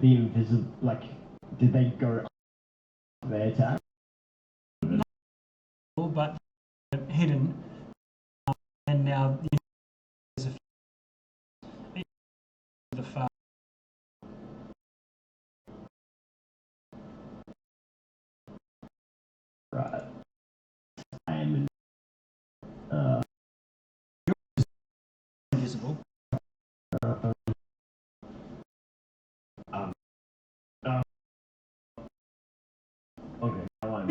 the invisible. Like, did they go up their attack? But hidden, and now there's the far. Right. I am Invisible. Okay, now I'm.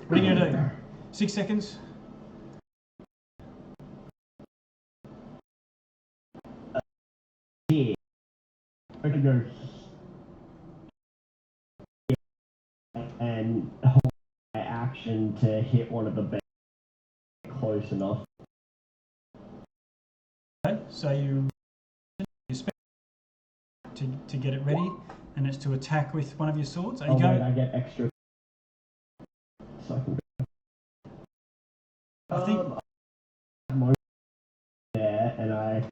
What are you gonna do? 6 seconds. Here. I can go here and hold my action to hit one of the beds close enough. Okay, so you spend to get it ready, and it's to attack with one of your swords. Are you going? Wait, I get extra. So I can go. I think. There, and I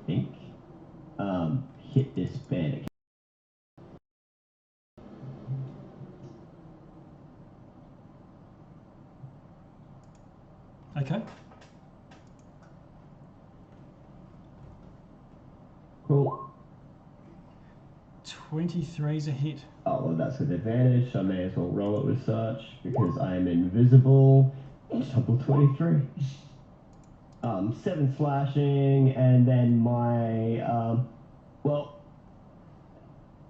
think hit this bed. Okay. Cool. 23's a hit. Oh, well, that's with advantage, so I may as well roll it with such, because I am invisible. Double 23. 7 slashing, and then my,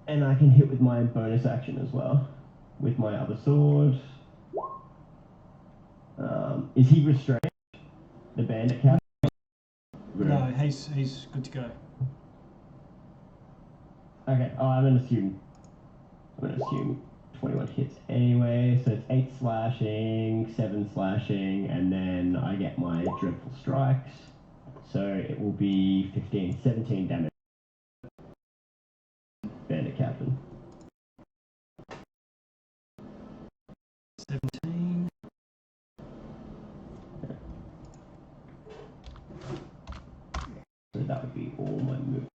and I can hit with my bonus action as well, with my other sword. Is he restrained? The bandit cat? No, he's good to go. Okay, I'm gonna assume 21 hits anyway, so it's 8 slashing, 7 slashing, and then I get my dreadful strikes, so it will be 15, 17 damage. Bandit captain. 17. So that would be all my moves.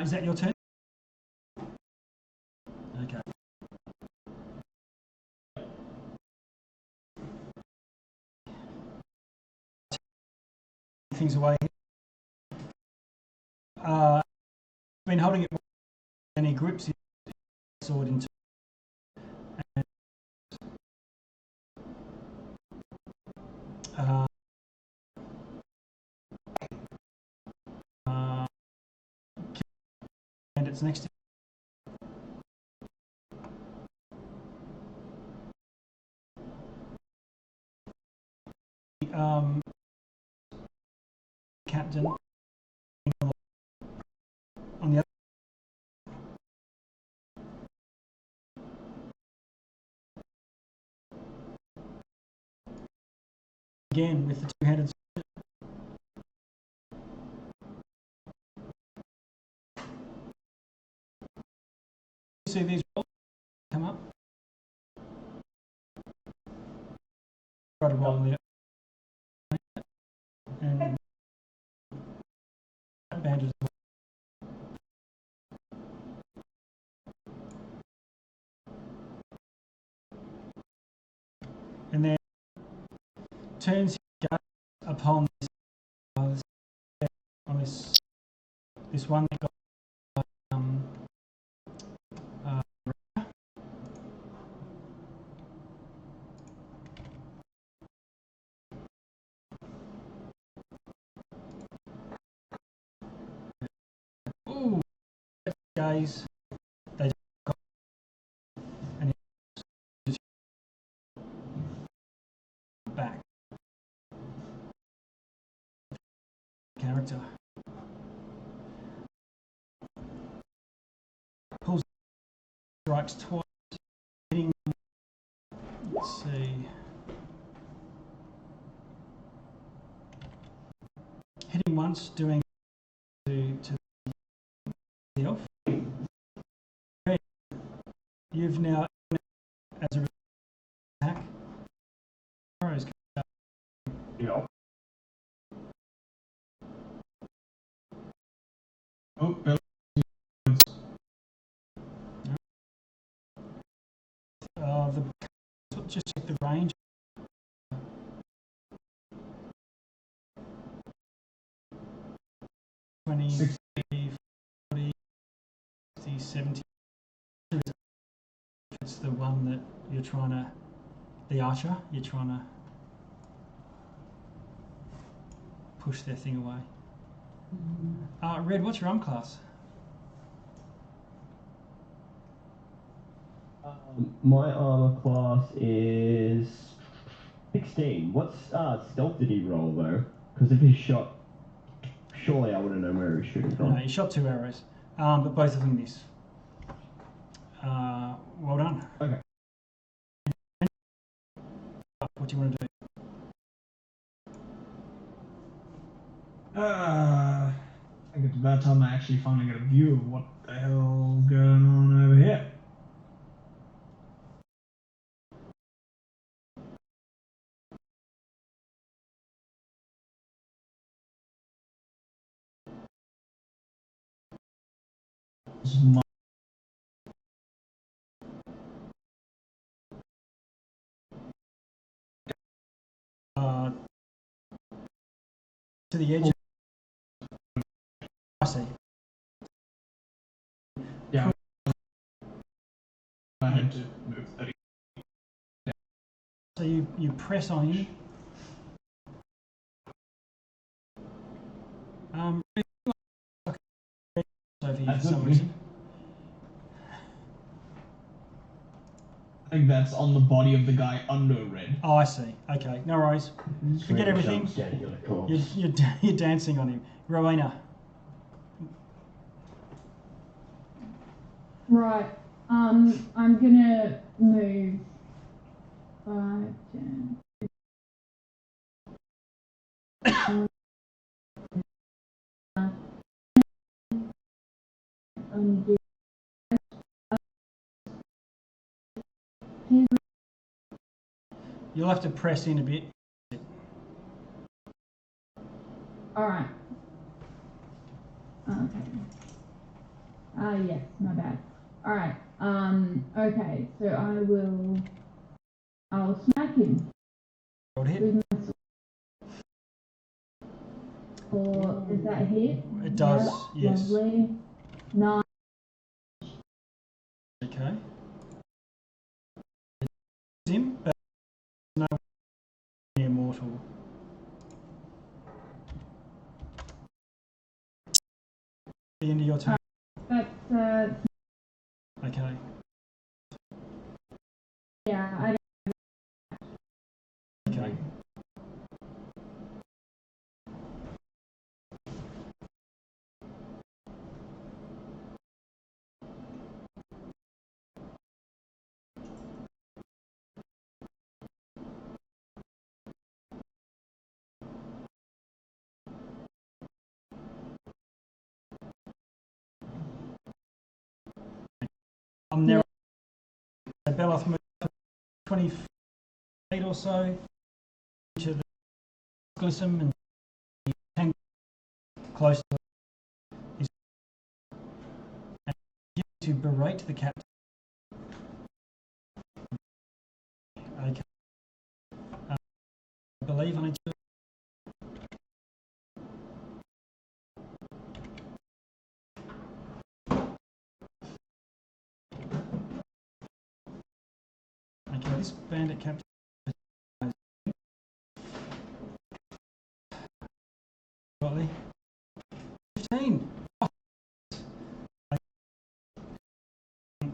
Is that your turn? Okay. Things away. Been holding it, and he grips his sword into. And it's next to. Captain on the other. Again with the two-handed. See these rolls come up. try to roll it. And advantage. And then turns his gaze upon this, on this one that got ooh, gaze. They got, and he just back character. Pulls, strikes twice, hitting. Let's see. Hitting once, doing to the elf. You've now, as a attack, arrows. Yeah. Oh, just check the range. 20, 60. 40, 60, 70. It's the one that you're trying to, the archer, you're trying to push their thing away. Red, what's your arm class? My armor class is 16. What stealth did he roll though? Because if he shot, surely I wouldn't know where he was shooting from. No, he shot 2 arrows, but both of them miss. Well done. Okay. What do you want to do? I think it's about time I actually finally get a view of what the hell's going on over here. This is my to the edge. I see. Yeah. I had to move 30. So you press on him. Sophie, for some reason. I think that's on the body of the guy under red. Oh, I see. Okay, no worries. Forget everything. You're dancing on him. Rowena. Right. I'm gonna move 5, 10. You'll have to press in a bit. All right. Okay. Yes, my bad. All right. Okay. So I'll smack him. Roll hit. With my sword. Or is that a hit? It does. Yep, Yes. Lovely. 9. Okay. Him, but no immortal. The end of your turn. That's Okay. yeah. I Okay. I'm there. Beloth moved 20 feet or so. to the Glissom and tangle close to his and to berate the captain. Okay. I believe I need to. Okay, this bandit captain. 15. Oh.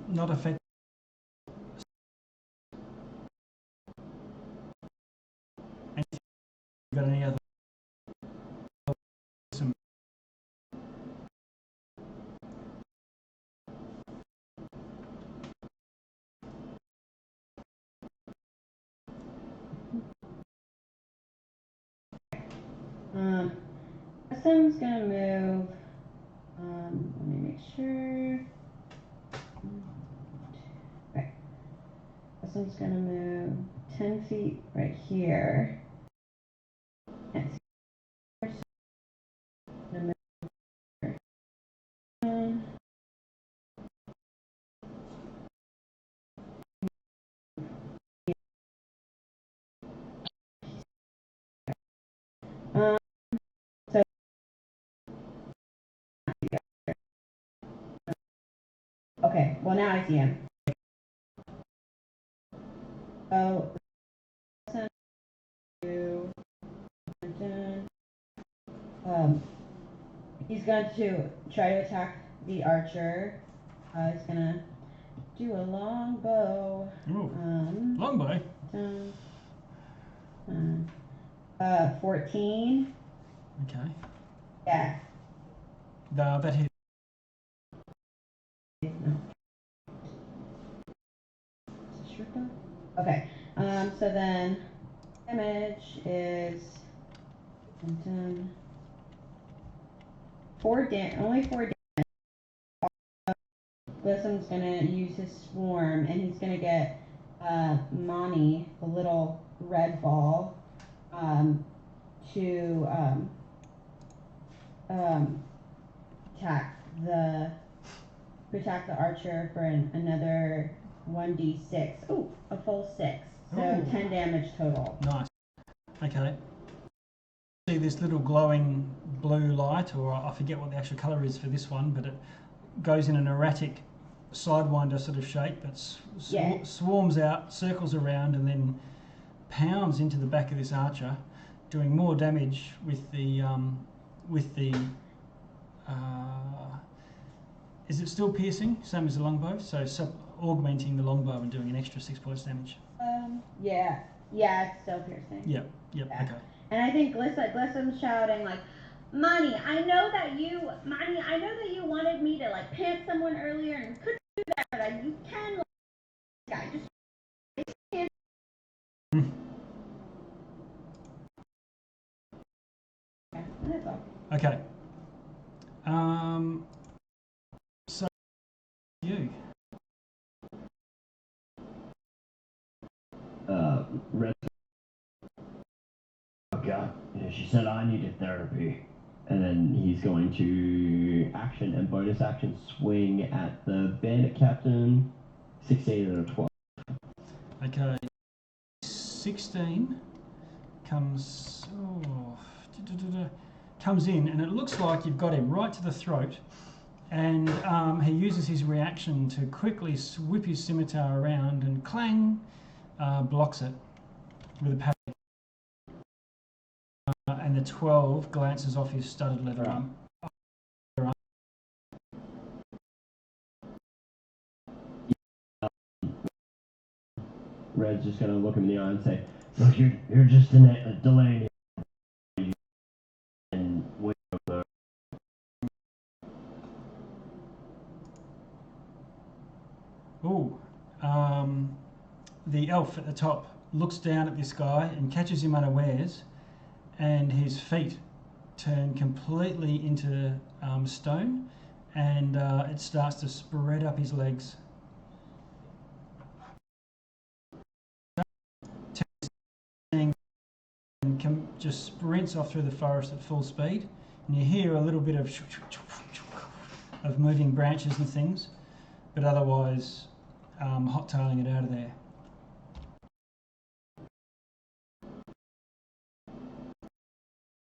Not affected. Got any other? Glissam's gonna move. Let me make sure. Okay. Glissam's gonna move 10 feet right here. And gonna move here. So okay, well now I see him. So he's going to try to attack the archer. He's gonna do a long bow. Long bow. 14. Okay. Yeah. That hit. No. Okay. So then damage is only 4 damage. Glissam's gonna use his swarm, and he's gonna get Mani, the little red ball, to attack the archer for another 1d6. Oh, a full 6. So Ooh. 10 damage total. Nice. Okay. See this little glowing blue light, or I forget what the actual colour is for this one, but it goes in an erratic sidewinder sort of shape that swarms out, circles around, and then pounds into the back of this archer, doing more damage with the is it still piercing, same as the longbow? So augmenting the longbow and doing an extra 6 points damage. Yeah, it's still piercing. Yep, yeah. Okay. And I think Glissam's shouting like, Mani, I know that you wanted me to like pant someone earlier and couldn't do that, but you can like, I just can't. Yeah, that's all. Okay. So you. Red. Okay. She said I needed therapy. And then he's going to action and bonus action swing at the bandit captain. 16 and a 12. Okay. 16 comes comes in, and it looks like you've got him right to the throat, and he uses his reaction to quickly whip his scimitar around and clang, blocks it with a parry. And the 12 glances off his studded leather arm. Red's just going to look him in the eye and say, look, you're just delaying it. And wait over. Ooh. The elf at the top looks down at this guy and catches him unawares, and his feet turn completely into stone, and it starts to spread up his legs. and just sprints off through the forest at full speed. And you hear a little bit of moving branches and things, but otherwise hot-tailing it out of there.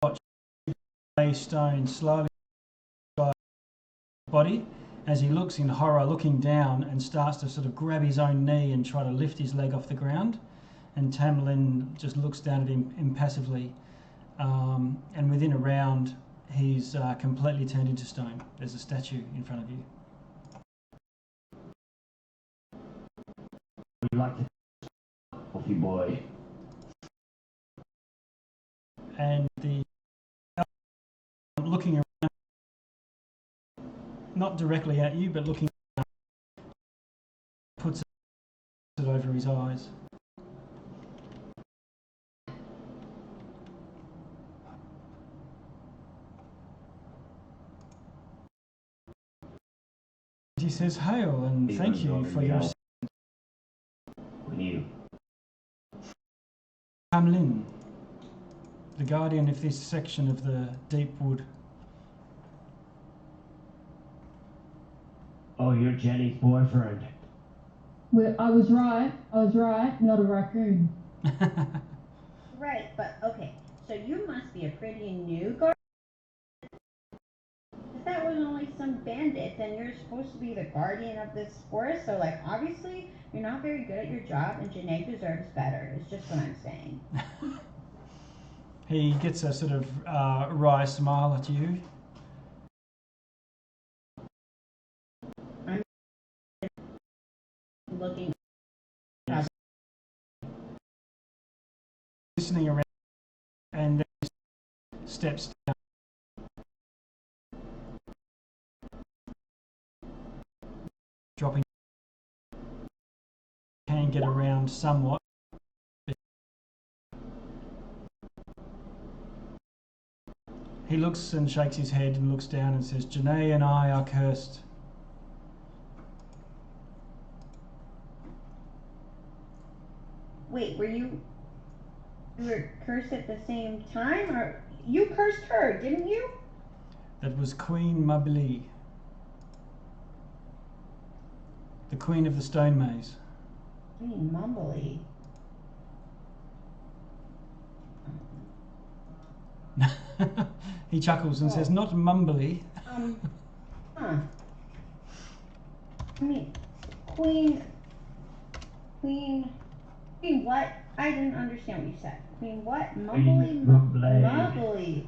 Watch a stone slowly body as he looks in horror, looking down, and starts to sort of grab his own knee and try to lift his leg off the ground. And Tamlin just looks down at him impassively, and within a round he's completely turned into stone. There's a statue in front of you. We'd like to coffee boy. And the looking around, not directly at you, but looking around, puts it over his eyes. He says, "Hail and thank you for your Tamlin, the guardian of this section of the deep wood." Oh, you're Jenny's boyfriend. Well, I was right, not a raccoon. Right, but okay, so you must be a pretty new guardian. If that was only some bandits and you're supposed to be the guardian of this forest, so like obviously you're not very good at your job and Janae deserves better, is just what I'm saying. He gets a sort of wry smile at you. I'm looking Listening around, and then he steps down. Dropping, can get around somewhat. He looks and shakes his head and looks down and says, "Janae and I are cursed." Wait, you were cursed at the same time, or you cursed her, didn't you? That was Queen Mabili, the queen of the stone maze. Queen Mumbly. He chuckles and says, "Not mumbly." Huh. I mean, Queen what? I didn't understand what you said. Queen what? Mumbly? Mumbly.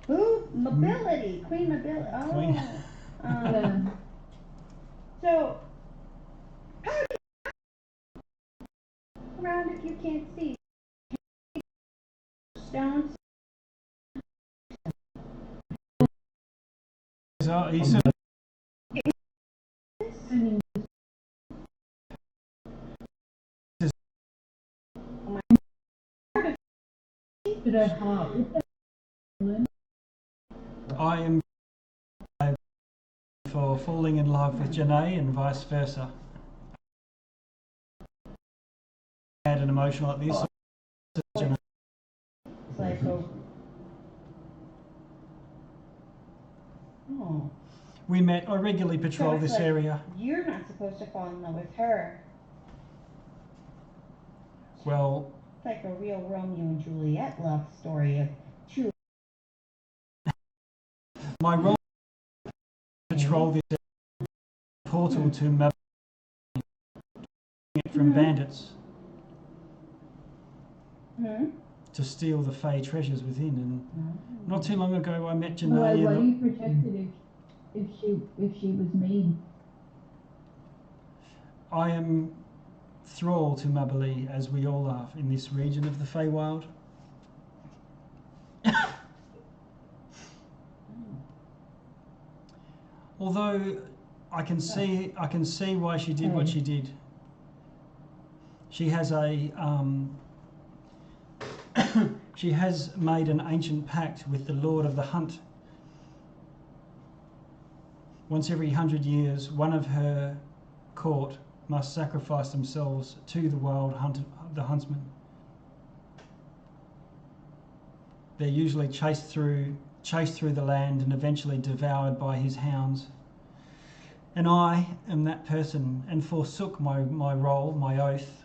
Who? Mobility. Queen Mobility. Oh. Queen. So, how do you around if you can't see? Stones. He sort of I am for falling in love with Janae and vice versa. Sad and emotional at this. Janae. Oh. We met. I regularly patrol this area. You're not supposed to fall in love with her. Well, It's like a real Romeo and Juliet love story of two. my role is to patrol this area, portal to Mab from bandits to steal the Fey treasures within. And not too long ago, I met Janae. Why do you protect it if she was mean? I am thrall to Mabili, as we all are in this region of the Feywild. Although I can see why she did what she did. She has she has made an ancient pact with the Lord of the Hunt. Once every 100 years, one of her court must sacrifice themselves to the wild huntsman. They're usually chased through the land and eventually devoured by his hounds. And I am that person and forsook my role, my oath,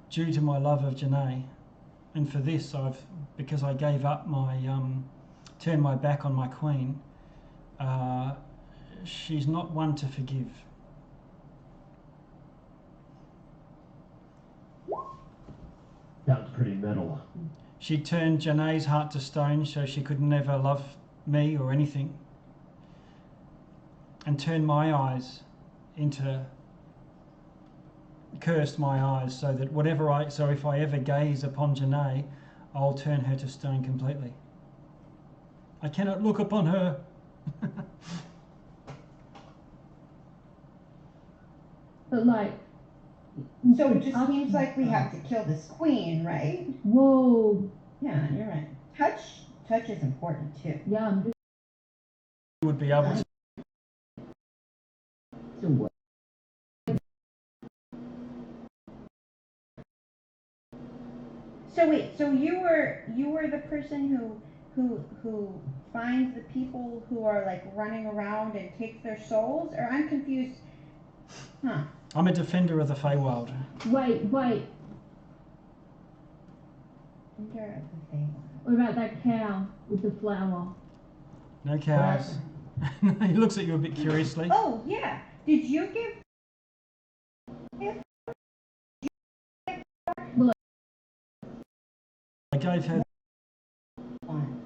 due to my love of Janae. And for this, because I gave up turned my back on my queen, she's not one to forgive. Sounds pretty metal. She turned Janae's heart to stone so she could never love me or anything, and turned my eyes cursed my eyes so that so if I ever gaze upon Janae, I'll turn her to stone completely. I cannot look upon her. But like, So it just seems like we have to kill this queen, right? whoa, Yeah, you're right. Touch is important too. yeah, I'm just Would be able to. so So wait, so you were the person who finds the people who are like running around and takes their souls? Or I'm confused. Huh. I'm a defender of the Feywild. wait. Under of the Feywild. What about that cow with the flower? No cows. He looks at you a bit curiously. Oh yeah. Did you give I gave her. one?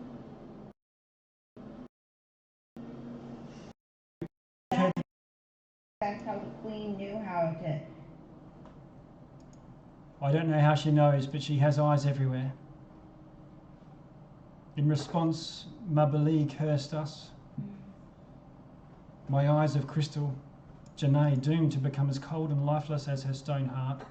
That's how the queen knew how to. I don't know how she knows, but she has eyes everywhere. In response, Mabali cursed us. My eyes of crystal, Janae, doomed to become as cold and lifeless as her stone heart.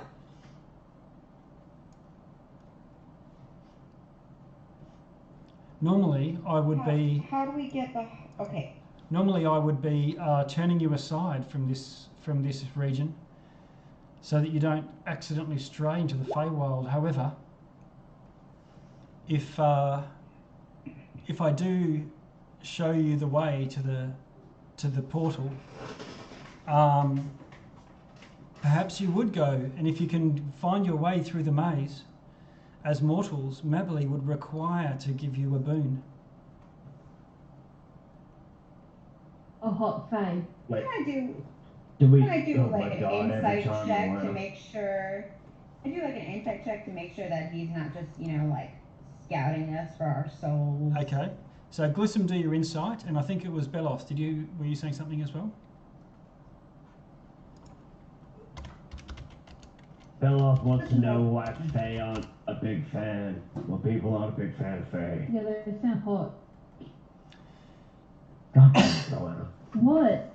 Normally, I would be. How do we get the? Okay. Normally, I would be turning you aside from this region, so that you don't accidentally stray into the Feywild. However, if I do show you the way to the portal, perhaps you would go, and if you can find your way through the maze, as mortals, Mabali would require to give you a boon. A hot fade. Like, Can I do? do we? Can I do oh like my an God, every insight time check we're to make sure? I do like an insight check to make sure that he's not just like scouting us for our souls. Okay, so Glissom, do your insight, and I think it was Belos. Were you saying something as well? Beloff wants to know why Faye aren't a big fan. Well, people aren't a big fan of Faye. Yeah, they sound hot. God damn, Joanna. What?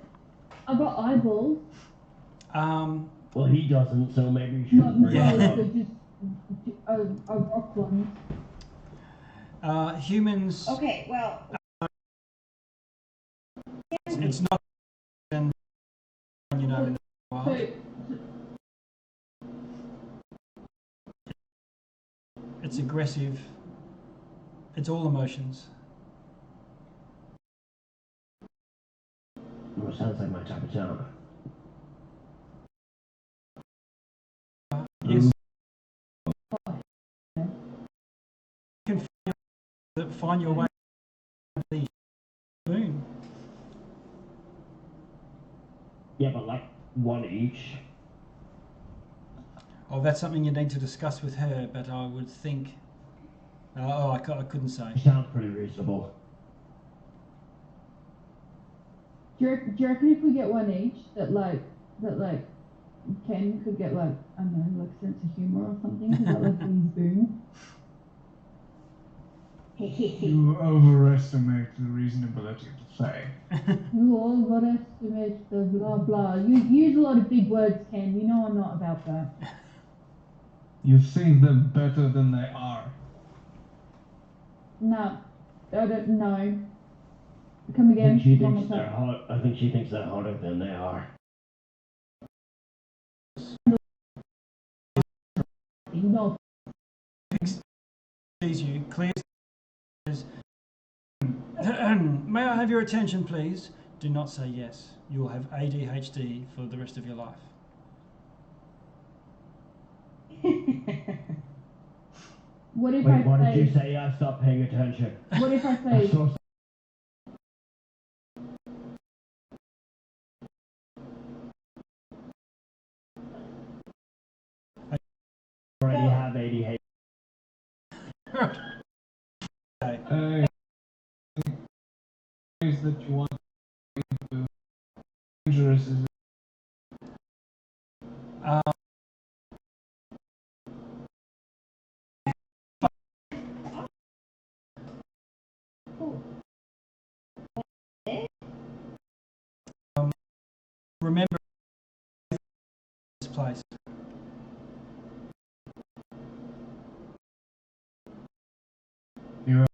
I got eyeballs. Well, he doesn't, so maybe you Not should bring Yeah. it those, up. they're just a rock ones. Humans. Okay, well, It's not, in the wild. So, It's aggressive. It's all emotions. Well, sounds like my type of town. Yes. You can find your way to the boon. Yeah, but like one each. Oh, that's something you need to discuss with her, but I would think. I couldn't say. Sounds pretty reasonable. do you reckon if we get one each, that Ken could get like, I don't know, like sense of humour or something? Is that like his boon? You overestimate the reasonability of the Fae. You overestimate the blah blah. You use a lot of big words, Ken. You know I'm not about that. You think them better than they are. No, I don't know. Come I again. think she one thinks more they're time. hot. I think she thinks they're hotter than they are. No. sees you, clears. May I have your attention, please? Do not say yes. You will have ADHD for the rest of your life. What if Wait, I what say? did you say? I stopped paying attention. What if I say? I already have ADHD. Okay. Ways that you want to dangerous is Remember this place. You're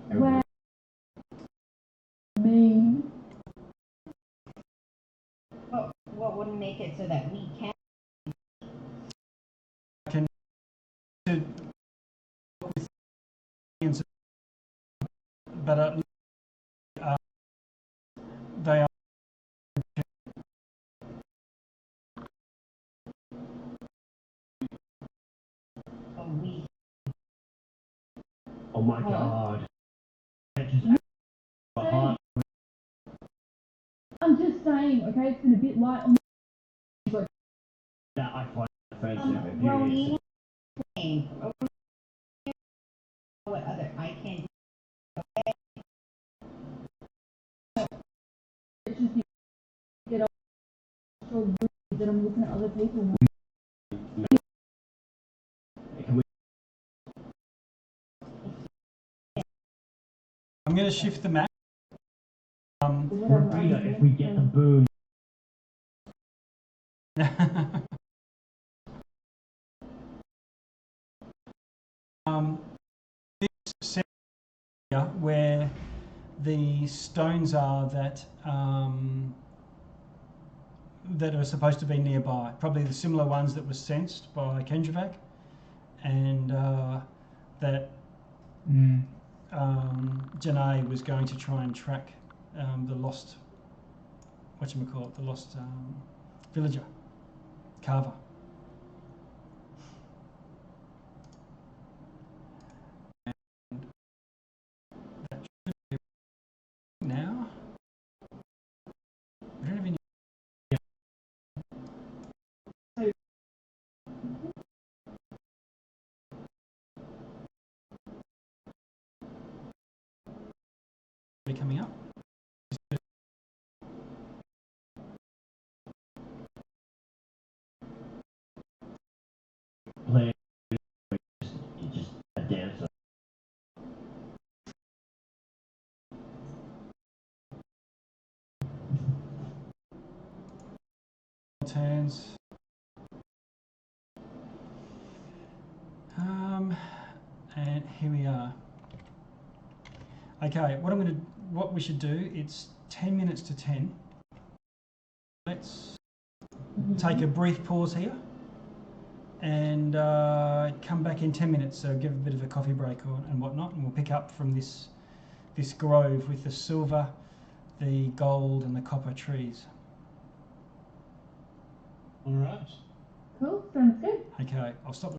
Where me? What would make it so that we can? Can but they are. Oh my god. I'm just saying, okay, it's been a bit light on That I find offensive. Rolling. What other I can it's just get off so weird that I'm looking at other people. Can we I'm going to shift the map. Rita, if we get the boom. This area where the stones are that that are supposed to be nearby, probably the similar ones that were sensed by Kendravak, and that Janae was going to try and track the lost, the lost villager, Carver. And that should be now. We don't have any. Coming up. Play just a dancer. Turns. And here we are. Okay, what we should do, it's 10 minutes to 10. Let's take a brief pause here and come back in 10 minutes, so give a bit of a coffee break and whatnot, and we'll pick up from this grove with the silver, the gold and the copper trees. all right. Cool, sounds good. Okay, I'll stop.